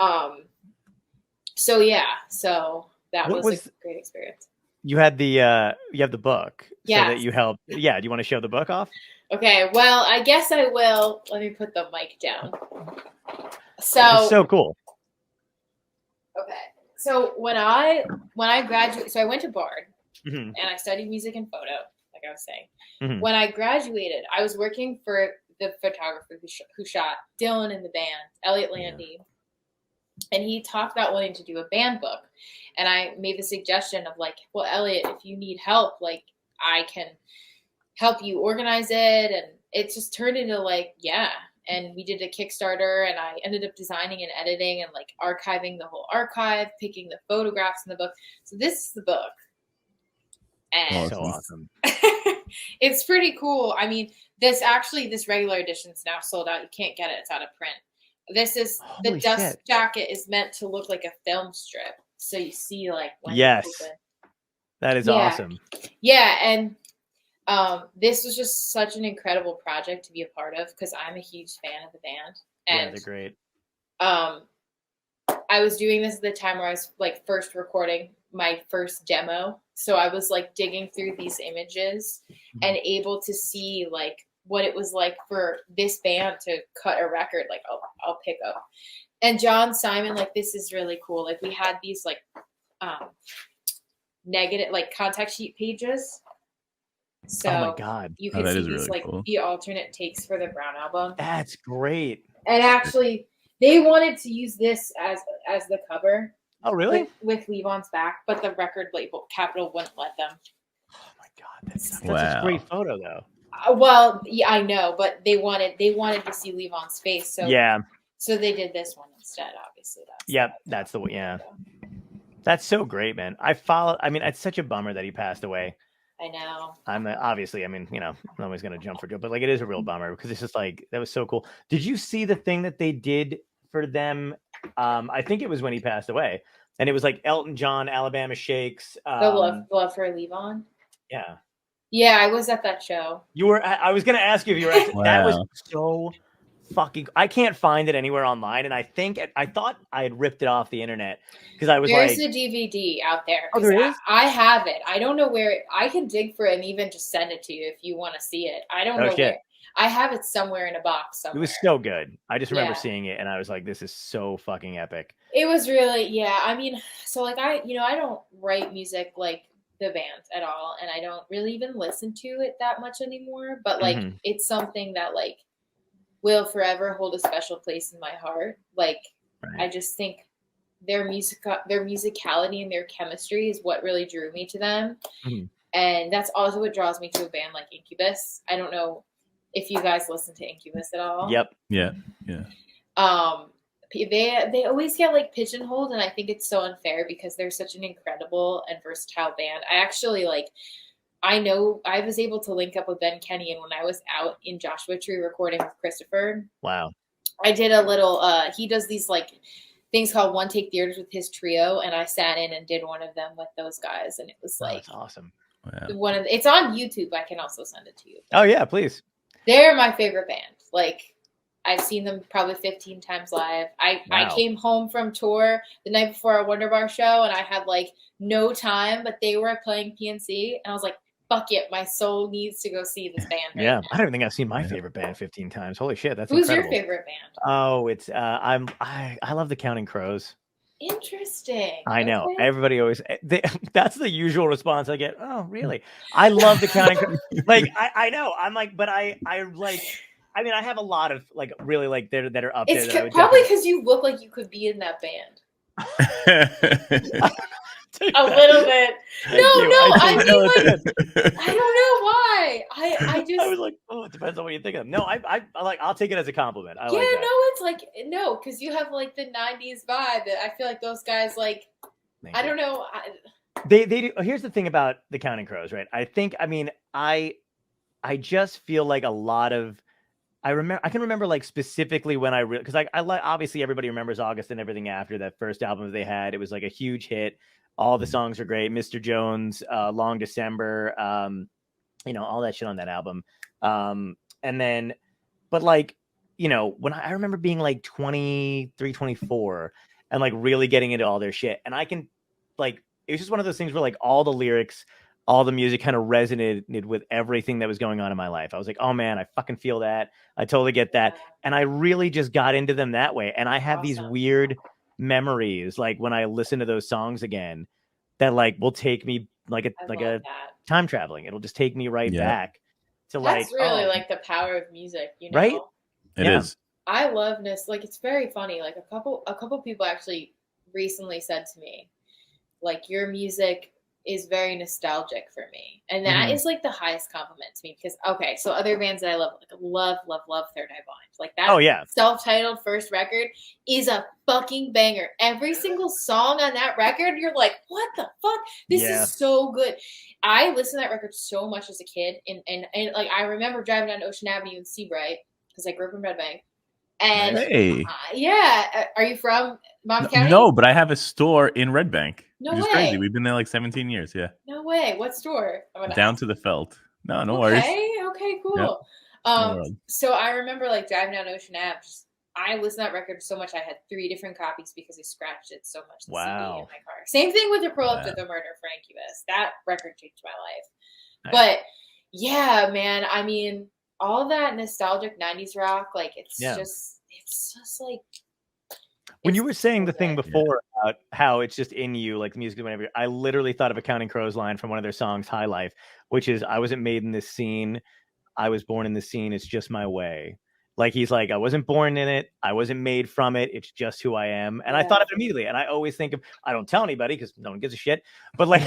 So that was a great experience. You had you have the book. Yeah. So that you helped. Yeah. Do you want to show the book off? Okay. Well, I guess I will. Let me put the mic down. So it's so cool. Okay. So when I graduated, so I went to Bard and I studied music and photo, like I was saying. When I graduated, I was working for the photographer who shot Dylan in the band, Elliot Landy. And he talked about wanting to do a band book. And I made the suggestion of like, well, Elliot, if you need help, like I can help you organize it. And it just turned into like, yeah. And we did a Kickstarter, and I ended up designing and editing and like archiving the whole archive, picking the photographs in the book. So this is the book. And so awesome. It's pretty cool. I mean, this regular edition is now sold out. You can't get it. It's out of print. This is the dust jacket is meant to look like a film strip. So you see like when yes. That is awesome. Yeah. And this was just such an incredible project to be a part of, because I'm a huge fan of the band. And they're great. I was doing this at the time where I was like first recording my first demo. So I was like digging through these images and able to see like what it was like for this band to cut a record. Like, I'll pick up. And John Simon, like, this is really cool. Like, we had these like negative, like contact sheet pages. So oh my God. You can see these really like cool. the alternate takes for the Brown album. That's great. And actually, they wanted to use this as the cover. Oh, really? With Levon's back, but the record label Capitol wouldn't let them. Oh my God, that's a great photo, though. Well, yeah, I know, but they wanted to see Levon's face, so yeah. So they did this one instead. Obviously, that's the one. Yeah, that's so great, man. I mean, it's such a bummer that he passed away. I know. Obviously, I mean, I'm always gonna jump for joy, but like, it is a real bummer because it's just like that was so cool. Did you see the thing that they did for them? I think it was when he passed away, and it was like Elton John, Alabama Shakes. The love for Levon. Yeah. Yeah, I was at that show. You were. I was gonna ask you if you were. Wow. That was so fucking. I can't find it anywhere online, and I thought I had ripped it off the internet because I was There's a DVD out there. Oh, there is? I have it. I don't know where. I can dig for it and even just send it to you if you want to see it. I don't know where. I have it somewhere in a box somewhere. It was so good. I just remember seeing it, and I was like, "This is so fucking epic." It was really, I mean, so like I don't write music like the band at all, and I don't really even listen to it that much anymore. But like, it's something that like will forever hold a special place in my heart. Like, I just think their musicality and their chemistry is what really drew me to them, and that's also what draws me to a band like Incubus. I don't know if you guys listen to Incubus at all. Yep. Yeah. They always get like pigeonholed, and I think it's so unfair because they're such an incredible and versatile band. I actually I was able to link up with Ben Kenny, and when I was out in Joshua Tree recording with Christopher, wow, I did a little. He does these like things called one take theaters with his trio, and I sat in and did one of them with those guys, and it was like that's awesome. Wow. It's on YouTube. I can also send it to you. Oh yeah, please. They're my favorite band. Like, I've seen them probably 15 times live. I came home from tour the night before our Wonder Bar show, and I had like no time, but they were playing PNC, and I was like, fuck it, my soul needs to go see this band. Right now. I don't think I've seen my favorite band 15 times. Holy shit, that's Who's incredible. your favorite band? Oh, it's I love the Counting Crows. Interesting. I know. Okay. Everybody always that's the usual response I get. Oh, really? I love the Counting Crows. Like I know. I'm like, but I like. I mean, I have a lot of like really like that are up there. It's probably because you look like you could be in that band. A little bit. No, I mean, like, I don't know why. I just I was like, oh, it depends on what you think of. No, I like, I'll take it as a compliment. I yeah, like that. no, it's like no, because you have like the '90s vibe that I feel like those guys like. I don't know. They do. Here's the thing about the Counting Crows, right? I think, I mean, I just feel like a lot of, I can remember like specifically when because I like, obviously everybody remembers August and everything after that first album they had. It was like a huge hit. All the songs are great. Mr. Jones, Long December, you know, all that shit on that album. And then, but like, you know, when I remember being like 23, 24 and like really getting into all their shit. And I can like, it was just one of those things where like all the lyrics, all the music kind of resonated with everything that was going on in my life. I was like, oh man, I fucking feel that. I totally get that. And I really just got into them that way. And I have these weird memories, like when I listen to those songs again, that like will take me like a time traveling. It'll just take me right back to like. That's really like the power of music, you know? Right? It is. I love this. Like, it's very funny. Like a couple people actually recently said to me, like, your music is very nostalgic for me, and that is like the highest compliment to me, because okay, so other bands that I love, like love Third Eye Blind, like that self-titled first record is a fucking banger. Every single song on that record, you're like, what the fuck, this is so good. I listened to that record so much as a kid, and like I remember driving down Ocean Avenue in Seabright because I grew up in Red Bank. And are you from Monmouth County? No, but I have a store in Red Bank. No which way. is crazy. We've been there like 17 years. Yeah. No way. What store? Down to the Felt. No worries. Okay, cool. Yep. So I remember like driving down Ocean Ave. I listened to that record so much I had 3 different copies because I scratched it so much. The CD in my car. Same thing with the Pro Up to the Murder for Incubus. That record changed my life. Nice. But yeah, man. I mean, all that nostalgic 90s rock, like it's just like when you were saying the thing before about how it's just in you, like the music, whenever, I literally thought of a Counting Crows line from one of their songs, High Life, which is, I wasn't made in this scene, I was born in this scene, it's just my way. Like he's like, I wasn't born in it, I wasn't made from it, it's just who I am. And I thought of it immediately, and I always think of, I don't tell anybody because no one gives a shit, but like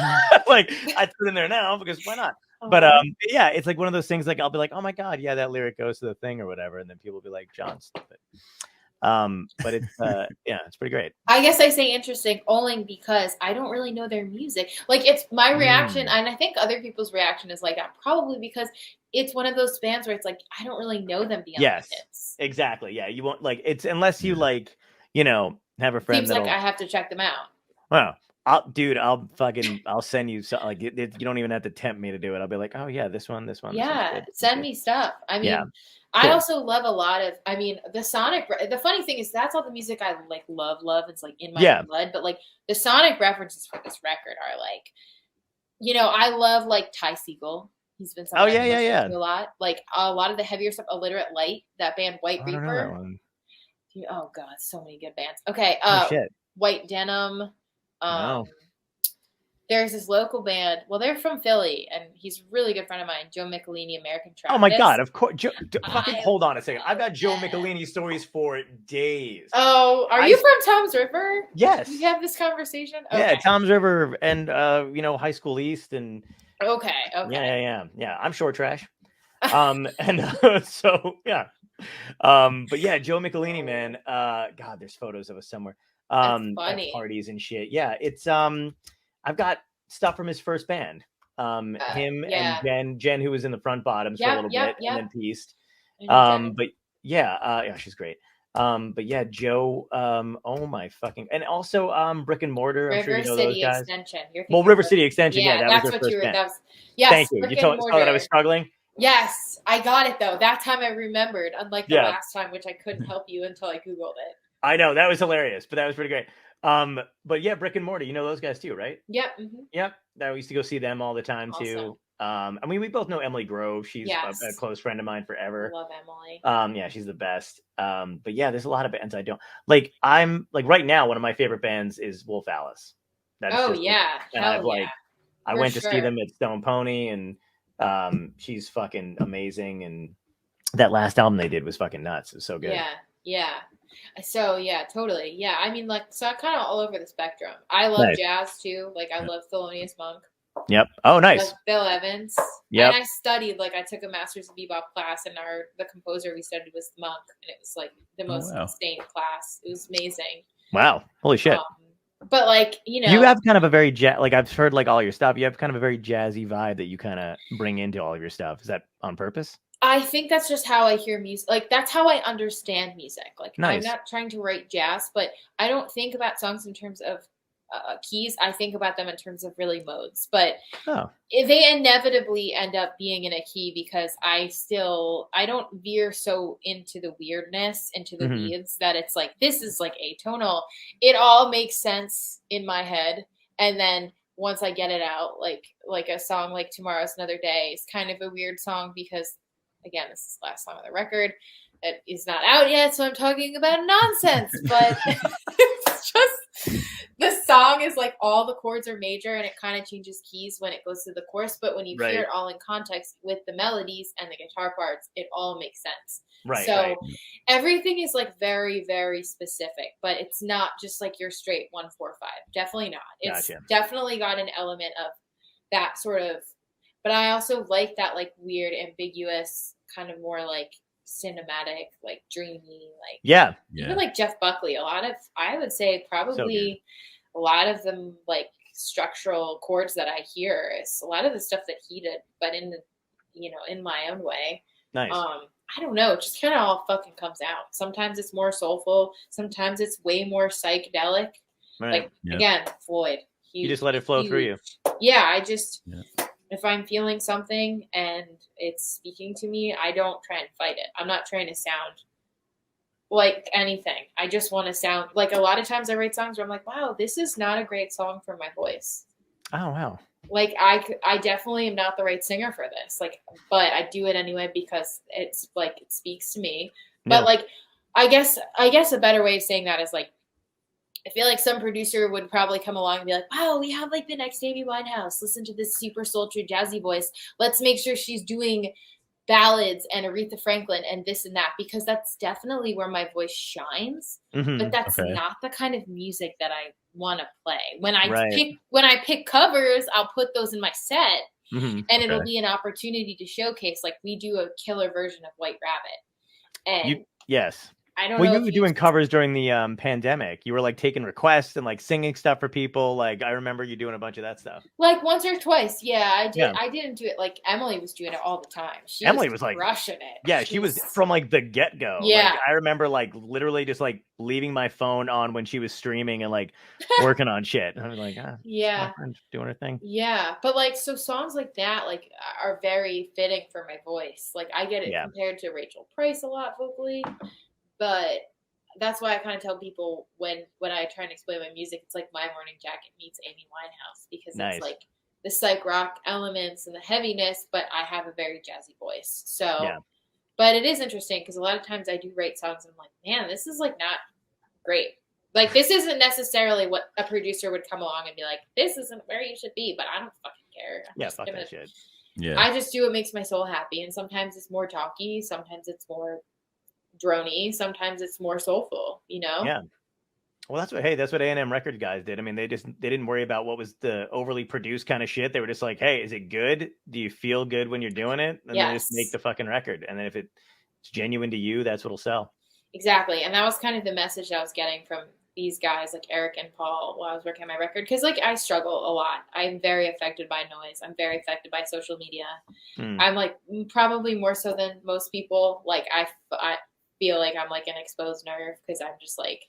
like I put it in there now because why not? But yeah, it's like one of those things, like I'll be like, oh my god, yeah, that lyric goes to the thing or whatever, and then people will be like, John's stupid. But it's it's pretty great. I guess I say interesting only because I don't really know their music. Like, it's my reaction, and I think other people's reaction is like that, probably because it's one of those bands where it's like I don't really know them beyond the hits. Exactly. Yeah, you won't like it's unless you like, you know, have a friend. Seems like I have to check them out. Well, I'll send you so like you don't even have to tempt me to do it. I'll be like, oh yeah, this one. Yeah, send me stuff. I mean, I also love a lot of. I mean, the funny thing is that's all the music I like love. It's like in my blood. But like the sonic references for this record are like, you know, I love like Ty Segall. He's been something a lot. Like a lot of the heavier stuff. Illiterate Light, that band White Reaper. Oh god, so many good bands. Okay, White Denim. There's this local band. Well, they're from Philly, and he's a really good friend of mine, Joe Michelini, American Travis. Oh my god, of course. Fucking hold on a second. I've got Joe Michelini stories for days. Oh, are you from Tom's River? Yes. We have this conversation? Okay. Yeah, Tom's River and you know, High School East and Okay. Yeah. I'm short trash. And so yeah. But yeah, Joe Michelini, man. God, there's photos of us somewhere. At parties and shit. Yeah, it's I've got stuff from his first band. Him and Jen, who was in the Front Bottoms for a little bit, and then pieced. But yeah, she's great. But yeah, Joe, oh my fucking, and also Brick and Mortar. I'm sure you know those guys. Extension. Well, River City Extension. Yeah, that was their first band. Thank you. You saw that I was struggling. Yes, I got it though. That time I remembered, unlike the last time, which I couldn't help you until I Googled it. I know, that was hilarious, but that was pretty great. But yeah, Brick and Mortar, you know those guys too, right? Yep. Yep. I used to go see them all the time too. I mean, we both know Emily Grove. She's a close friend of mine forever. Love Emily. Yeah, she's the best. But yeah, there's a lot of bands I don't like. I'm like right now, one of my favorite bands is Wolf Alice. Hell yeah. I went to see them at Stone Pony, and she's fucking amazing. And that last album they did was fucking nuts. It was so good. Yeah. So yeah, totally. Yeah, I mean, like, so I'm kind of all over the spectrum. I love jazz too. Like, I love Thelonious Monk. Yep. Oh, nice. Bill Evans. Yep. And I studied, like, I took a master's of bebop class, and the composer we studied was Monk, and it was like the most insane class. It was amazing. Wow. Holy shit. But like, you know, you have kind of a very like I've heard like all your stuff. You have kind of a very jazzy vibe that you kind of bring into all of your stuff. Is that on purpose? I think that's just how I hear music. Like, that's how I understand music. Like, nice. I'm not trying to write jazz, but I don't think about songs in terms of keys. I think about them in terms of really modes. But they inevitably end up being in a key because I don't veer so into the weirdness, into the weeds, that it's like, this is like atonal. It all makes sense in my head. And then once I get it out, like a song like Tomorrow's Another Day is kind of a weird song because, again, this is the last song on the record. It is not out yet, so I'm talking about nonsense. But it's just, the song is like all the chords are major, and it kind of changes keys when it goes to the chorus. But when you hear it all in context with the melodies and the guitar parts, it all makes sense. Right. So everything is like very, very specific, but it's not just like your straight 1-4-5. Definitely not. It's definitely got an element of that sort of. But I also like that like weird, ambiguous, kind of more like cinematic, like dreamy, like even like Jeff Buckley. I would say probably a lot of them like structural chords that I hear is a lot of the stuff that he did, but in my own way. Nice. I don't know. It just kind of all fucking comes out. Sometimes it's more soulful. Sometimes it's way more psychedelic. Right. Like again, Floyd. You just let it flow through you. Yeah, I just. Yeah. If I'm feeling something and it's speaking to me, I don't try and fight it. I'm not trying to sound like anything. I just want to sound like, a lot of times I write songs where I'm like, wow, this is not a great song for my voice. Oh, wow. Like I definitely am not the right singer for this. Like, but I do it anyway because it's like, it speaks to me. But like, I guess a better way of saying that is like, I feel like some producer would probably come along and be like, wow, we have like the next Amy Winehouse. Listen to this super sultry jazzy voice. Let's make sure she's doing ballads and Aretha Franklin and this and that, because that's definitely where my voice shines. But that's not the kind of music that I want to play. When I pick covers, I'll put those in my set and it'll be an opportunity to showcase. Like, we do a killer version of White Rabbit. And I don't know. You were doing covers during the pandemic. You were like taking requests and like singing stuff for people. Like, I remember you doing a bunch of that stuff. Like once or twice. Yeah, I did. Yeah. I didn't do it. Like, Emily was doing it all the time. Emily was like crushing it. Yeah, she was from like the get-go. Yeah. Like, I remember like literally just like leaving my phone on when she was streaming and like working on shit. And I was like, my friend's doing her thing. Yeah. But like, so songs like that like are very fitting for my voice. Like, I get it compared to Rachel Price a lot vocally. But that's why I kind of tell people when I try and explain my music, it's like My Morning Jacket meets Amy Winehouse, because it's like the psych rock elements and the heaviness, but I have a very jazzy voice. So, but it is interesting because a lot of times I do write songs and I'm like, man, this is like not great. Like, this isn't necessarily what a producer would come along and be like, this isn't where you should be, but I don't fucking care. Fuck that shit. Yeah. I just do what makes my soul happy. And sometimes it's more talky. Sometimes it's more drony, sometimes it's more soulful, Yeah. Well, that's what A&M Records guys did. I mean, they didn't worry about what was the overly produced kind of shit. They were just like, hey, is it good? Do you feel good when you're doing it? And then just make the fucking record. And then if it's genuine to you, that's what'll sell. Exactly. And that was kind of the message I was getting from these guys like Eric and Paul while I was working on my record. Because like, I struggle a lot. I'm very affected by noise. I'm very affected by social media. I'm like probably more so than most people. Like, I feel like I'm like an exposed nerve because I'm just like,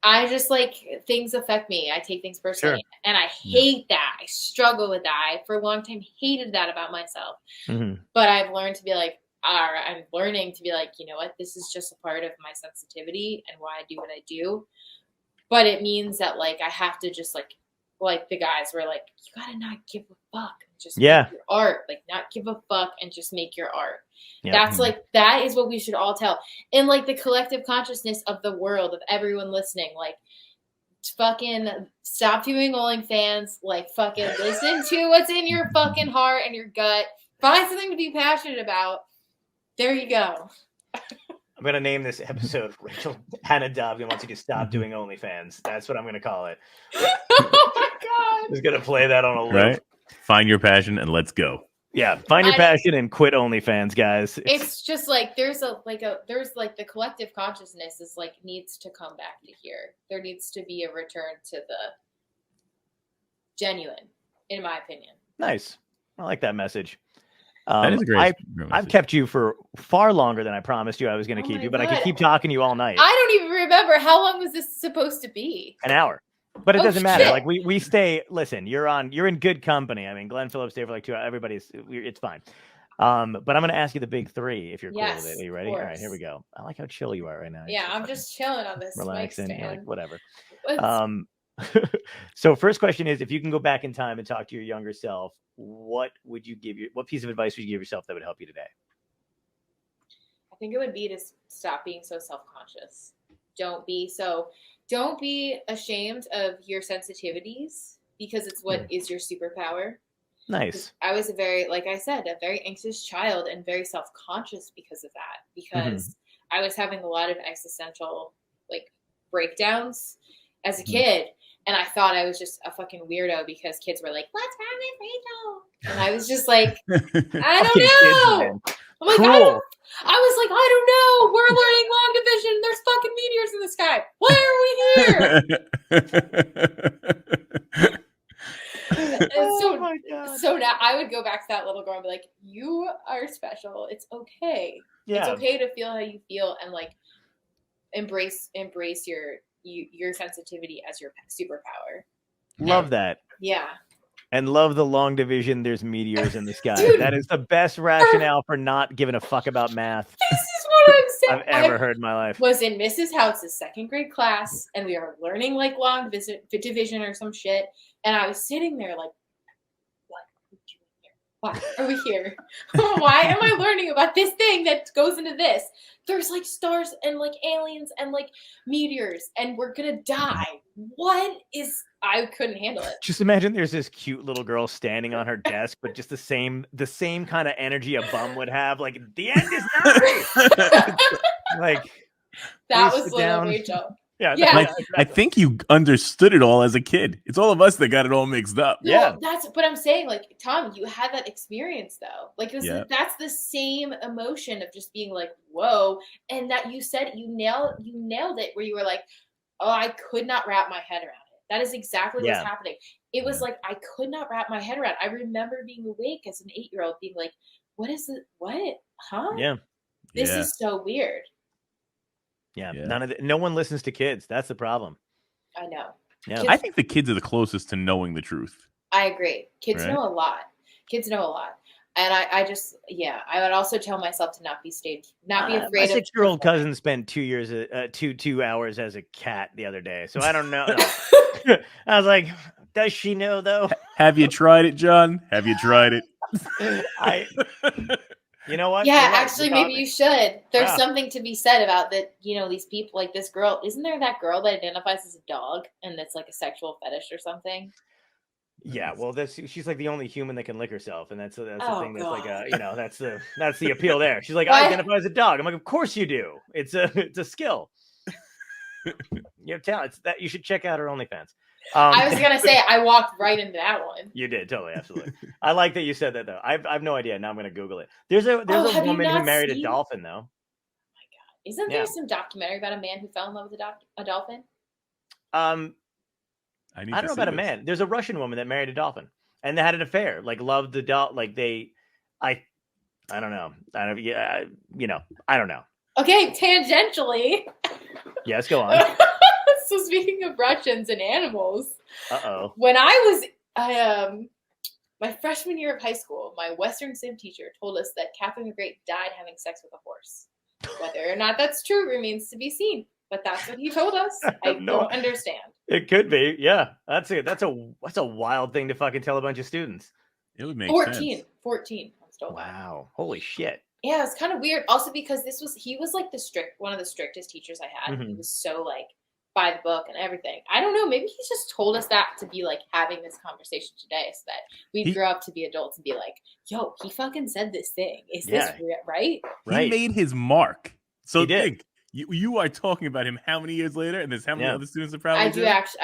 I just like, things affect me. I take things personally, and I hate that. I struggle with that. I for a long time hated that about myself. But I've learned to be like, I'm learning to be like, you know what, this is just a part of my sensitivity and why I do what I do. But it means that like I have to just like the guys were like, you gotta not give a fuck. Just make your art. Like, not give a fuck and just make your art. That's like, that is what we should all tell. And like the collective consciousness of the world, of everyone listening, like, fucking stop viewing OnlyFans. Like, fucking listen to what's in your fucking heart and your gut. Find something to be passionate about. There you go. I'm gonna name this episode Rachel Ana Dobken wants you to stop doing OnlyFans. That's what I'm gonna call it. Oh my god! Just gonna play that on a loop. Right? Find your passion and let's go. Yeah, find your passion and quit OnlyFans, guys. It's just like there's the collective consciousness is like needs to come back to here. There needs to be a return to the genuine, in my opinion. Nice. I like that message. That is a great I've kept you for far longer than I promised you I was going to keep you, but I could keep talking to you all night. I don't even remember how long was this supposed to be. An hour. But it doesn't matter. Like we stay. Listen, you're in good company. I mean, Glenn Phillips stayed for like 2 hours. It's fine. But I'm going to ask you the big 3 if you're cool with it. Are you ready? All right, here we go. I like how chill you are right now. Yeah, I'm just chilling on this. Relaxing, like whatever. So first question is, if you can go back in time and talk to your younger self, what piece of advice would you give yourself that would help you today? I think it would be to stop being so self-conscious. Don't be ashamed of your sensitivities because it's what is your superpower. Nice. I was a very anxious child and very self-conscious because of that, because I was having a lot of existential like breakdowns as a kid. And I thought I was just a fucking weirdo because kids were like, "What's wrong with Rachel?" And I was just like, I don't know. I'm like, cool. I was like, I don't know. We're learning long division. There's fucking meteors in the sky. Why are we here? So now I would go back to that little girl and be like, you are special. It's okay. Yeah. It's okay to feel how you feel and like embrace your sensitivity as your superpower. Love that. Yeah. And love the long division. There's meteors in the sky. Dude, that is the best rationale for not giving a fuck about math. This is what I'm saying. I've ever heard in my life. Was in Mrs. House's 2nd grade class, and we were learning like long division or some shit. And I was sitting there like, what are we doing here? Why are we here? Why am I learning about this thing that goes into this? There's like stars and like aliens and like meteors, and we're gonna die. I couldn't handle it. Just imagine there's this cute little girl standing on her desk, but just the same kind of energy a bum would have. Like, the end is not like that was little Rachel. Yeah. Like, I think you understood it all as a kid. It's all of us that got it all mixed up. No, yeah. But I'm saying, like, Tom, you had that experience though. Like, that's the same emotion of just being like, whoa. And that you said you nailed it where you were like, oh, I could not wrap my head around it. That is exactly what's happening. It was like, I could not wrap my head around. I remember being awake as an 8-year-old being like, what is it? What? Huh? Yeah. This is so weird. Yeah. No one listens to kids. That's the problem. I know. Yeah. I think the kids are the closest to knowing the truth. I agree. Kids know a lot. And I would also tell myself to not be afraid. My 6-year-old cousin spent 2 hours as a cat the other day. So I don't know. I was like, does she know though? Have you tried it, John? Have you tried it? You know what? Yeah, actually, maybe you should. There's something to be said about that. You know, these people, like this girl. Isn't there that girl that identifies as a dog and that's like a sexual fetish or something? Yeah, well, she's like the only human that can lick herself, and that's the thing that's like that's the appeal there. She's like, I identify as a dog. I'm like, of course you do. It's a skill. You have talent. You should check out her OnlyFans. I was gonna say I walked right into that one. You did, totally, absolutely. I like that you said that though. I've no idea. Now I'm gonna Google it. There's a woman who married a dolphin though. Oh my god! Isn't there some documentary about a man who fell in love with a dolphin? I don't know about a man. There's a Russian woman that married a dolphin and they had an affair. Like loved the dolphin. Like I don't know. I don't know. Okay, tangentially. Yes, go on. So speaking of Russians and animals, when I was my freshman year of high school, my Western Sim teacher told us that Catherine the Great died having sex with a horse. Whether or not that's true remains to be seen, but that's what he told us. I don't understand. It could be, yeah. That's a wild thing to fucking tell a bunch of students. It would make 14. 14. Wow, holy shit. Yeah, it's kind of weird. Also because he was like one of the strictest teachers I had. Mm-hmm. He was so like by the book and everything. I don't know. Maybe he's just told us that to be like having this conversation today so that we grow up to be adults and be like, yo, he fucking said this thing. Is this right? He made his mark. So think, you are talking about him how many years later, and there's how many other students are probably I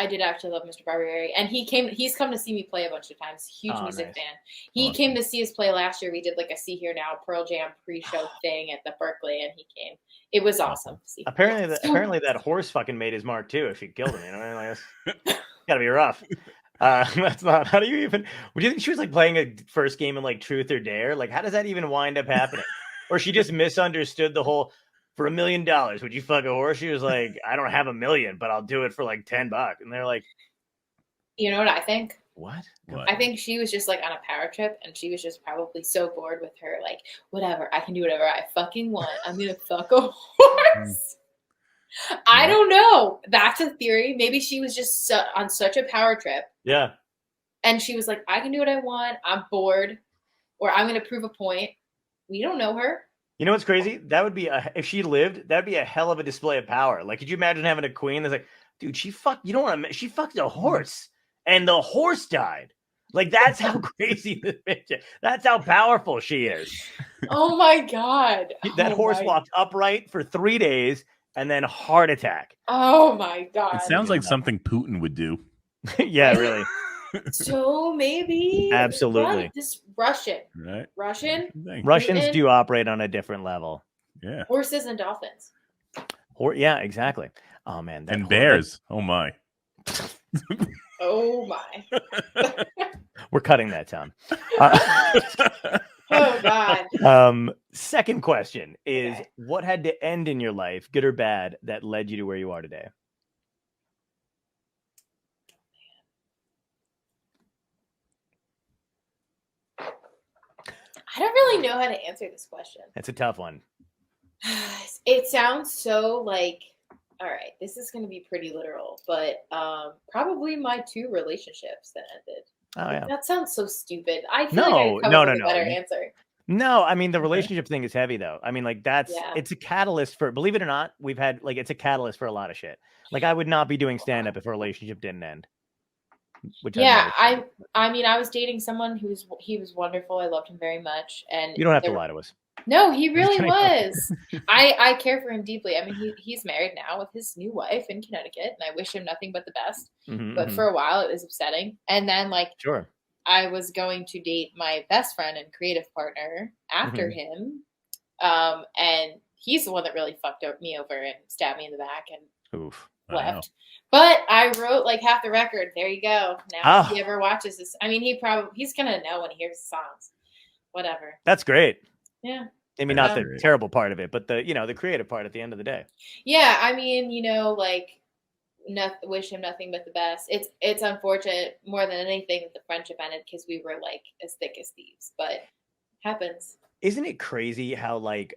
did actually love Mr. Barbieri, and he's come to see me play a bunch of times. Huge music fan. He came to see us play last year. We did like a See Here Now Pearl Jam pre-show thing at the Berkeley, and he came. It was awesome to see. Apparently that horse fucking made his mark too. If she killed him, you know, like, that's gotta be rough. That's not. How do you even? Would you think she was like playing a first game in like Truth or Dare? Like, how does that even wind up happening? Or she just misunderstood the whole. For $1 million, would you fuck a horse? She was like, I don't have $1 million, but I'll do it for like $10. And they're like, you know what I think? What? I think she was just like on a power trip, and she was just probably so bored with her, like, whatever, I can do whatever I fucking want. I'm gonna fuck a horse. I don't know. That's a theory. Maybe she was just on such a power trip. Yeah. And she was like, I can do what I want. I'm bored, or I'm gonna prove a point. We don't know her. You know what's crazy? That would be if she lived, that'd be a hell of a display of power. Like, could you imagine having a queen that's like, dude, she fucked a horse, and the horse died. Like, that's how crazy this bitch is. That's how powerful she is. Oh my God. That horse walked upright for 3 days and then heart attack. Oh my God. It sounds like something Putin would do. Yeah, really. So maybe absolutely this Russians Putin? Do operate on a different level. Yeah, horses and dolphins. Yeah, exactly. Oh man, and bears. Oh my. Oh my. We're cutting that, Tom. Oh God. Second question is, what had to end in your life, good or bad, that led you to where you are today? I don't really know how to answer this question. It's a tough one. It sounds so like, all right, this is going to be pretty literal, but probably my 2 relationships that ended. Oh yeah. That sounds so stupid. I feel like I come up with a better answer. No, I mean, the relationship thing is heavy though. I mean, like it's a catalyst for, believe it or not, we've had like, it's a catalyst for a lot of shit. Like, I would not be doing stand-up if a relationship didn't end. I mean, I was dating someone he was wonderful. I loved him very much. And you don't have to lie to us. No, he really was. I care for him deeply. I mean, he's married now with his new wife in Connecticut, and I wish him nothing but the best. But for a while, it was upsetting. And then, like, I was going to date my best friend and creative partner after him, and he's the one that really fucked me over and stabbed me in the back and left. But I wrote like half the record. There you go. Now, if he ever watches this, I mean, he's gonna know when he hears the songs. Whatever. That's great. Yeah. I mean, not the terrible part of it, but the creative part at the end of the day. Yeah, I mean, like, wish him nothing but the best. It's unfortunate more than anything that the friendship ended because we were like as thick as thieves, but happens. Isn't it crazy how like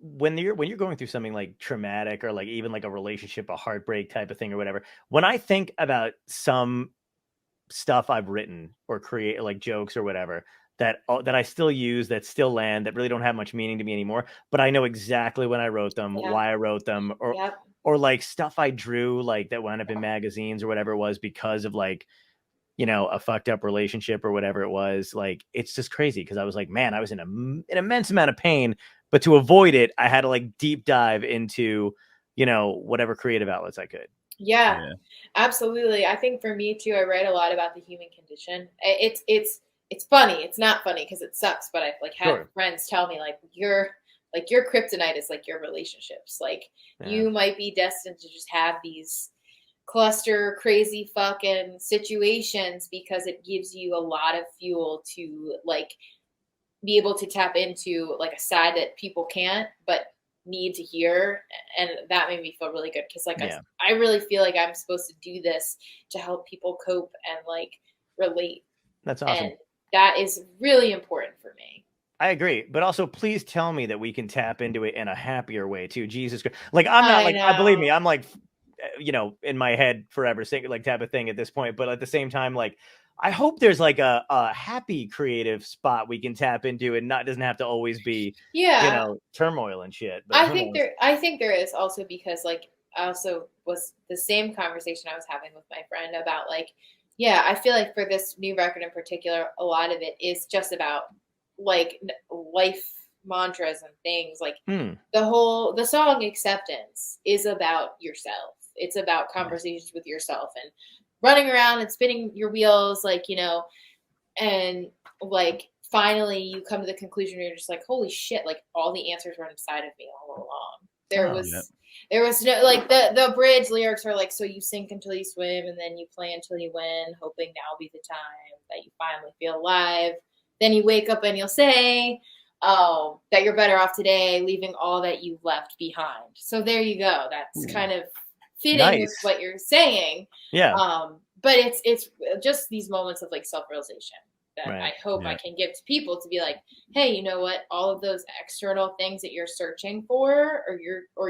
when you're going through something like traumatic or like even like a relationship, a heartbreak type of thing or whatever, when I think about some stuff I've written or create like jokes or whatever that I still use, that still land, that really don't have much meaning to me anymore, but I know exactly when I wrote them, why I wrote them, or like stuff I drew like that wound up in magazines or whatever it was because of like, a fucked up relationship or whatever it was. Like, it's just crazy because I was like, man, I was in an immense amount of pain, but to avoid it, I had to like deep dive into, whatever creative outlets I could. Yeah, absolutely. I think for me too, I write a lot about the human condition. It's funny. It's not funny because it sucks, but I've like had friends tell me like your kryptonite is like your relationships. Like you might be destined to just have these cluster crazy fucking situations because it gives you a lot of fuel to like be able to tap into like a side that people can't but need to hear, and that made me feel really good because like I really feel like I'm supposed to do this to help people cope and like relate. That's awesome. And that is really important for me. I agree, but also please tell me that we can tap into it in a happier way too. Jesus Christ. Like, I'm not like, I believe me, I'm like, in my head forever saying like type of thing at this point, but at the same time, like, I hope there's like a happy creative spot we can tap into and doesn't have to always be, turmoil and shit. But I think there is also because like, I also was the same conversation I was having with my friend about like, I feel like for this new record in particular, a lot of it is just about like life mantras and things. Like the song Acceptance is about yourself. It's about conversations with yourself and running around and spinning your wheels, like, you know, and like finally you come to the conclusion where you're just like, holy shit, like all the answers were inside of me all along. There was no, like, the bridge lyrics are like, so you sink until you swim and then you play until you win, hoping now will be the time that you finally feel alive. Then you wake up and you'll say, oh, that you're better off today, leaving all that you've left behind. So there you go. That's kind of fitting with what you're saying. Yeah. But it's just these moments of like self-realization that I hope I can give to people to be like, hey, you know what? All of those external things that you're searching for or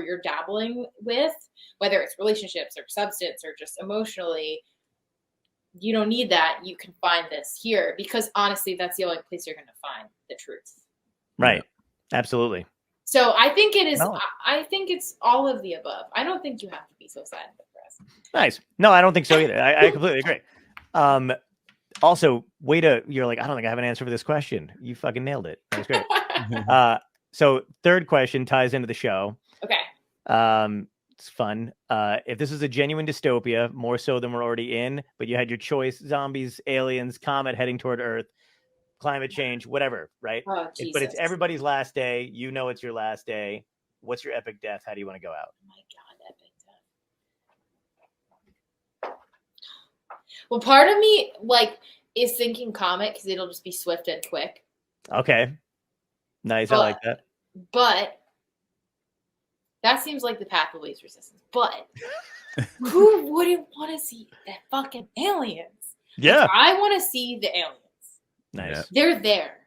you're dabbling with, whether it's relationships or substance or just emotionally, you don't need that. You can find this here, because honestly, that's the only place you're going to find the truth. Right. Absolutely. So I think it is. No. I think it's all of the above. I don't think you have to be so sad and depressed. Nice. No, I don't think so either. I completely agree. Also, you're like, I don't think I have an answer for this question. You fucking nailed it. That was great. So third question ties into the show. Okay. It's fun. If this is a genuine dystopia, more so than we're already in, but you had your choice: zombies, aliens, comet heading toward Earth, climate change, whatever, right? Oh, Jesus. But it's everybody's last day. You know it's your last day. What's your epic death? How do you want to go out? Oh my God, epic death. Well, part of me is thinking comet because it'll just be swift and quick. Okay. Nice. I like that. But that seems like the path of least resistance. But who wouldn't want to see that fucking aliens? Yeah. I want to see the aliens. Nice. They're there.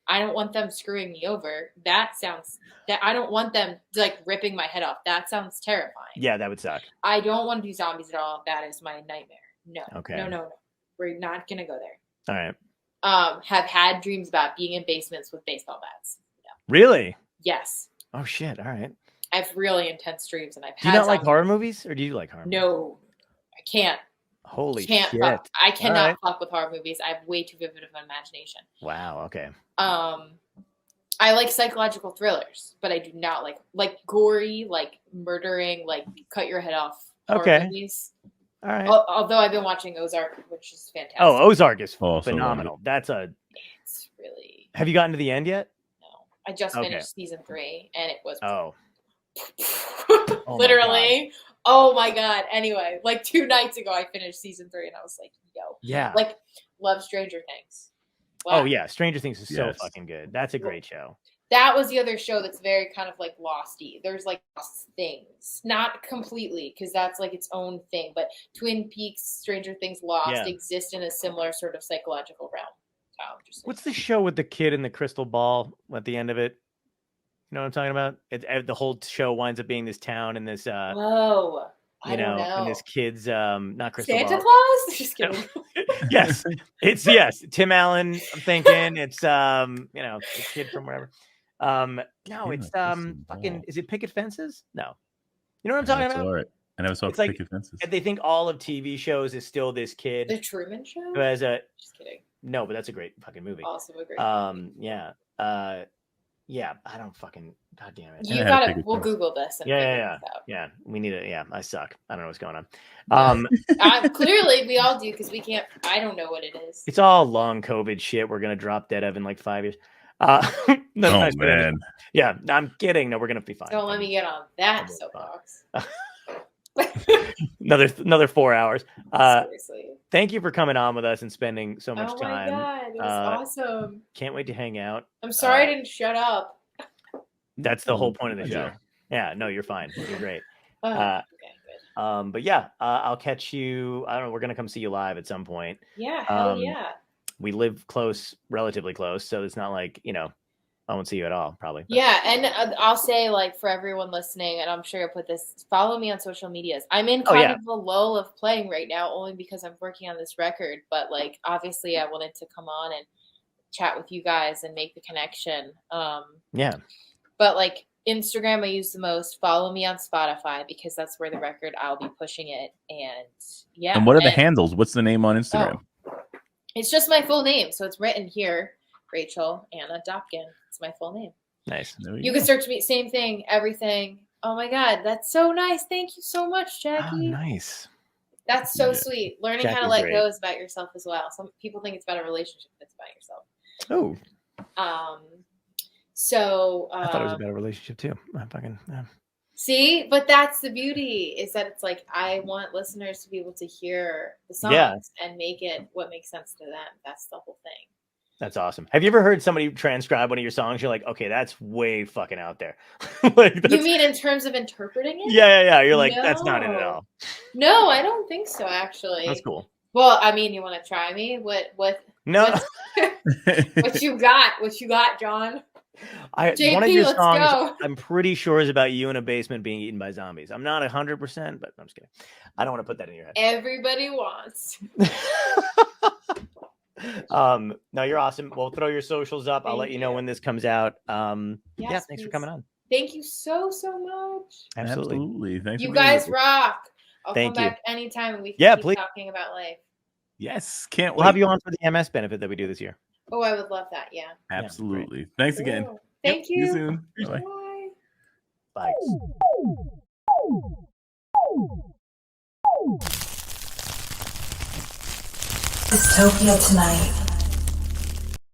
I don't want them screwing me over. I don't want them like ripping my head off. That sounds terrifying. Yeah, that would suck. I don't want to do zombies at all. That is my nightmare. No. Okay. No. We're not gonna go there. All right. Have had dreams about being in basements with baseball bats. No. Really? Yes. Oh shit. All right. I have really intense dreams, and Do you not like horror movies, or do you like horror movies? No, I can't. Holy shit. I cannot fuck with horror movies. I have way too vivid of an imagination. Wow. Okay. I like psychological thrillers, but I do not like gory, like murdering, like cut your head off horror movies. All right. Although I've been watching Ozark, which is fantastic. Oh, Ozark is phenomenal. It's really. Have you gotten to the end yet? No, I just finished season 3, and it was. Oh. Literally. Oh my God. Anyway, like 2 nights ago, I finished season 3, and I was like, yo. Yeah. Like, love Stranger Things. Wow. Oh yeah, Stranger Things is so fucking good. That's a great show. That was the other show that's very kind of like Losty. There's like lost things, not completely, because that's like its own thing. But Twin Peaks, Stranger Things, Lost exist in a similar sort of psychological realm. What's the show with the kid in the crystal ball at the end of it? You know what I'm talking about? The whole show winds up being this town and this. I don't know. And this kid's not crystal Santa ball. Claus. Just kidding. Yes, it's Tim Allen. I'm thinking it's the kid from wherever. No, it's fucking. Is it Picket Fences? No, you know what I'm talking about? Right. I never saw Picket Fences. They think all of TV shows is still this kid. The Truman Show. Who has a. Just kidding. No, but that's a great fucking movie. Also a great movie. Yeah. Yeah, I don't fucking. God damn it. You gotta. We'll Google this. And Yeah. We need it. Yeah, I suck. I don't know what's going on. Clearly, we all do because we can't. I don't know what it is. It's all long COVID shit. We're gonna drop dead of in like 5 years. No, man. Yeah, I'm kidding. No, we're gonna be fine. Don't let me get on that soapbox. another 4 hours. Seriously. Thank you for coming on with us and spending so much time. Oh my God, it was awesome. Can't wait to hang out. I'm sorry I didn't shut up. That's the whole point of the show. Yeah, no, you're fine. You're great. Okay, good. But yeah, I'll catch you. I don't know. We're gonna come see you live at some point. Yeah, hell yeah. We live relatively close, so it's not like I won't see you at all, probably. But. Yeah, and I'll say, like, for everyone listening, and I'm sure you'll put this, follow me on social medias. I'm in kind of a lull of playing right now, only because I'm working on this record. But, like, obviously I wanted to come on and chat with you guys and make the connection. Yeah. But, like, Instagram I use the most. Follow me on Spotify because that's where the record, I'll be pushing it. And, yeah. And what are the handles? What's the name on Instagram? It's just my full name. So it's written here, Rachel Ana Dobken. It's my full name. Nice. You can search me, same thing, everything. Oh my God, that's so nice. Thank you so much, Jackie. Oh, nice. That's so sweet. Learning how to Jackie's let great. go is about yourself as well. Some people think it's about a relationship, but it's about yourself. Oh. I thought it was about a relationship too. See, but that's the beauty, is that it's like I want listeners to be able to hear the songs and make it what makes sense to them. That's the whole thing. That's awesome. Have you ever heard somebody transcribe one of your songs? You're like, okay, that's way fucking out there. You mean in terms of interpreting it? Yeah. You're like, that's not it at all. No, I don't think so, actually. That's cool. Well, I mean, you want to try me? No. What you got, John? JP, one of your let's songs, go. I'm pretty sure, is about you in a basement being eaten by zombies. I'm not 100%, but I'm just kidding. I don't want to put that in your head. Everybody wants. No, you're awesome. We'll throw your socials up. I'll let you know when this comes out. Yes, thanks for coming on. Thank you so much. Absolutely. Thanks. You guys rock. I'll come back anytime and we can keep talking about life. Yes, can't wait. We'll have you on for the MS benefit that we do this year. Oh, I would love that. Yeah. Absolutely. Thanks again. Cool. Thank you. See you soon. Bye. Bye. Dystopia tonight.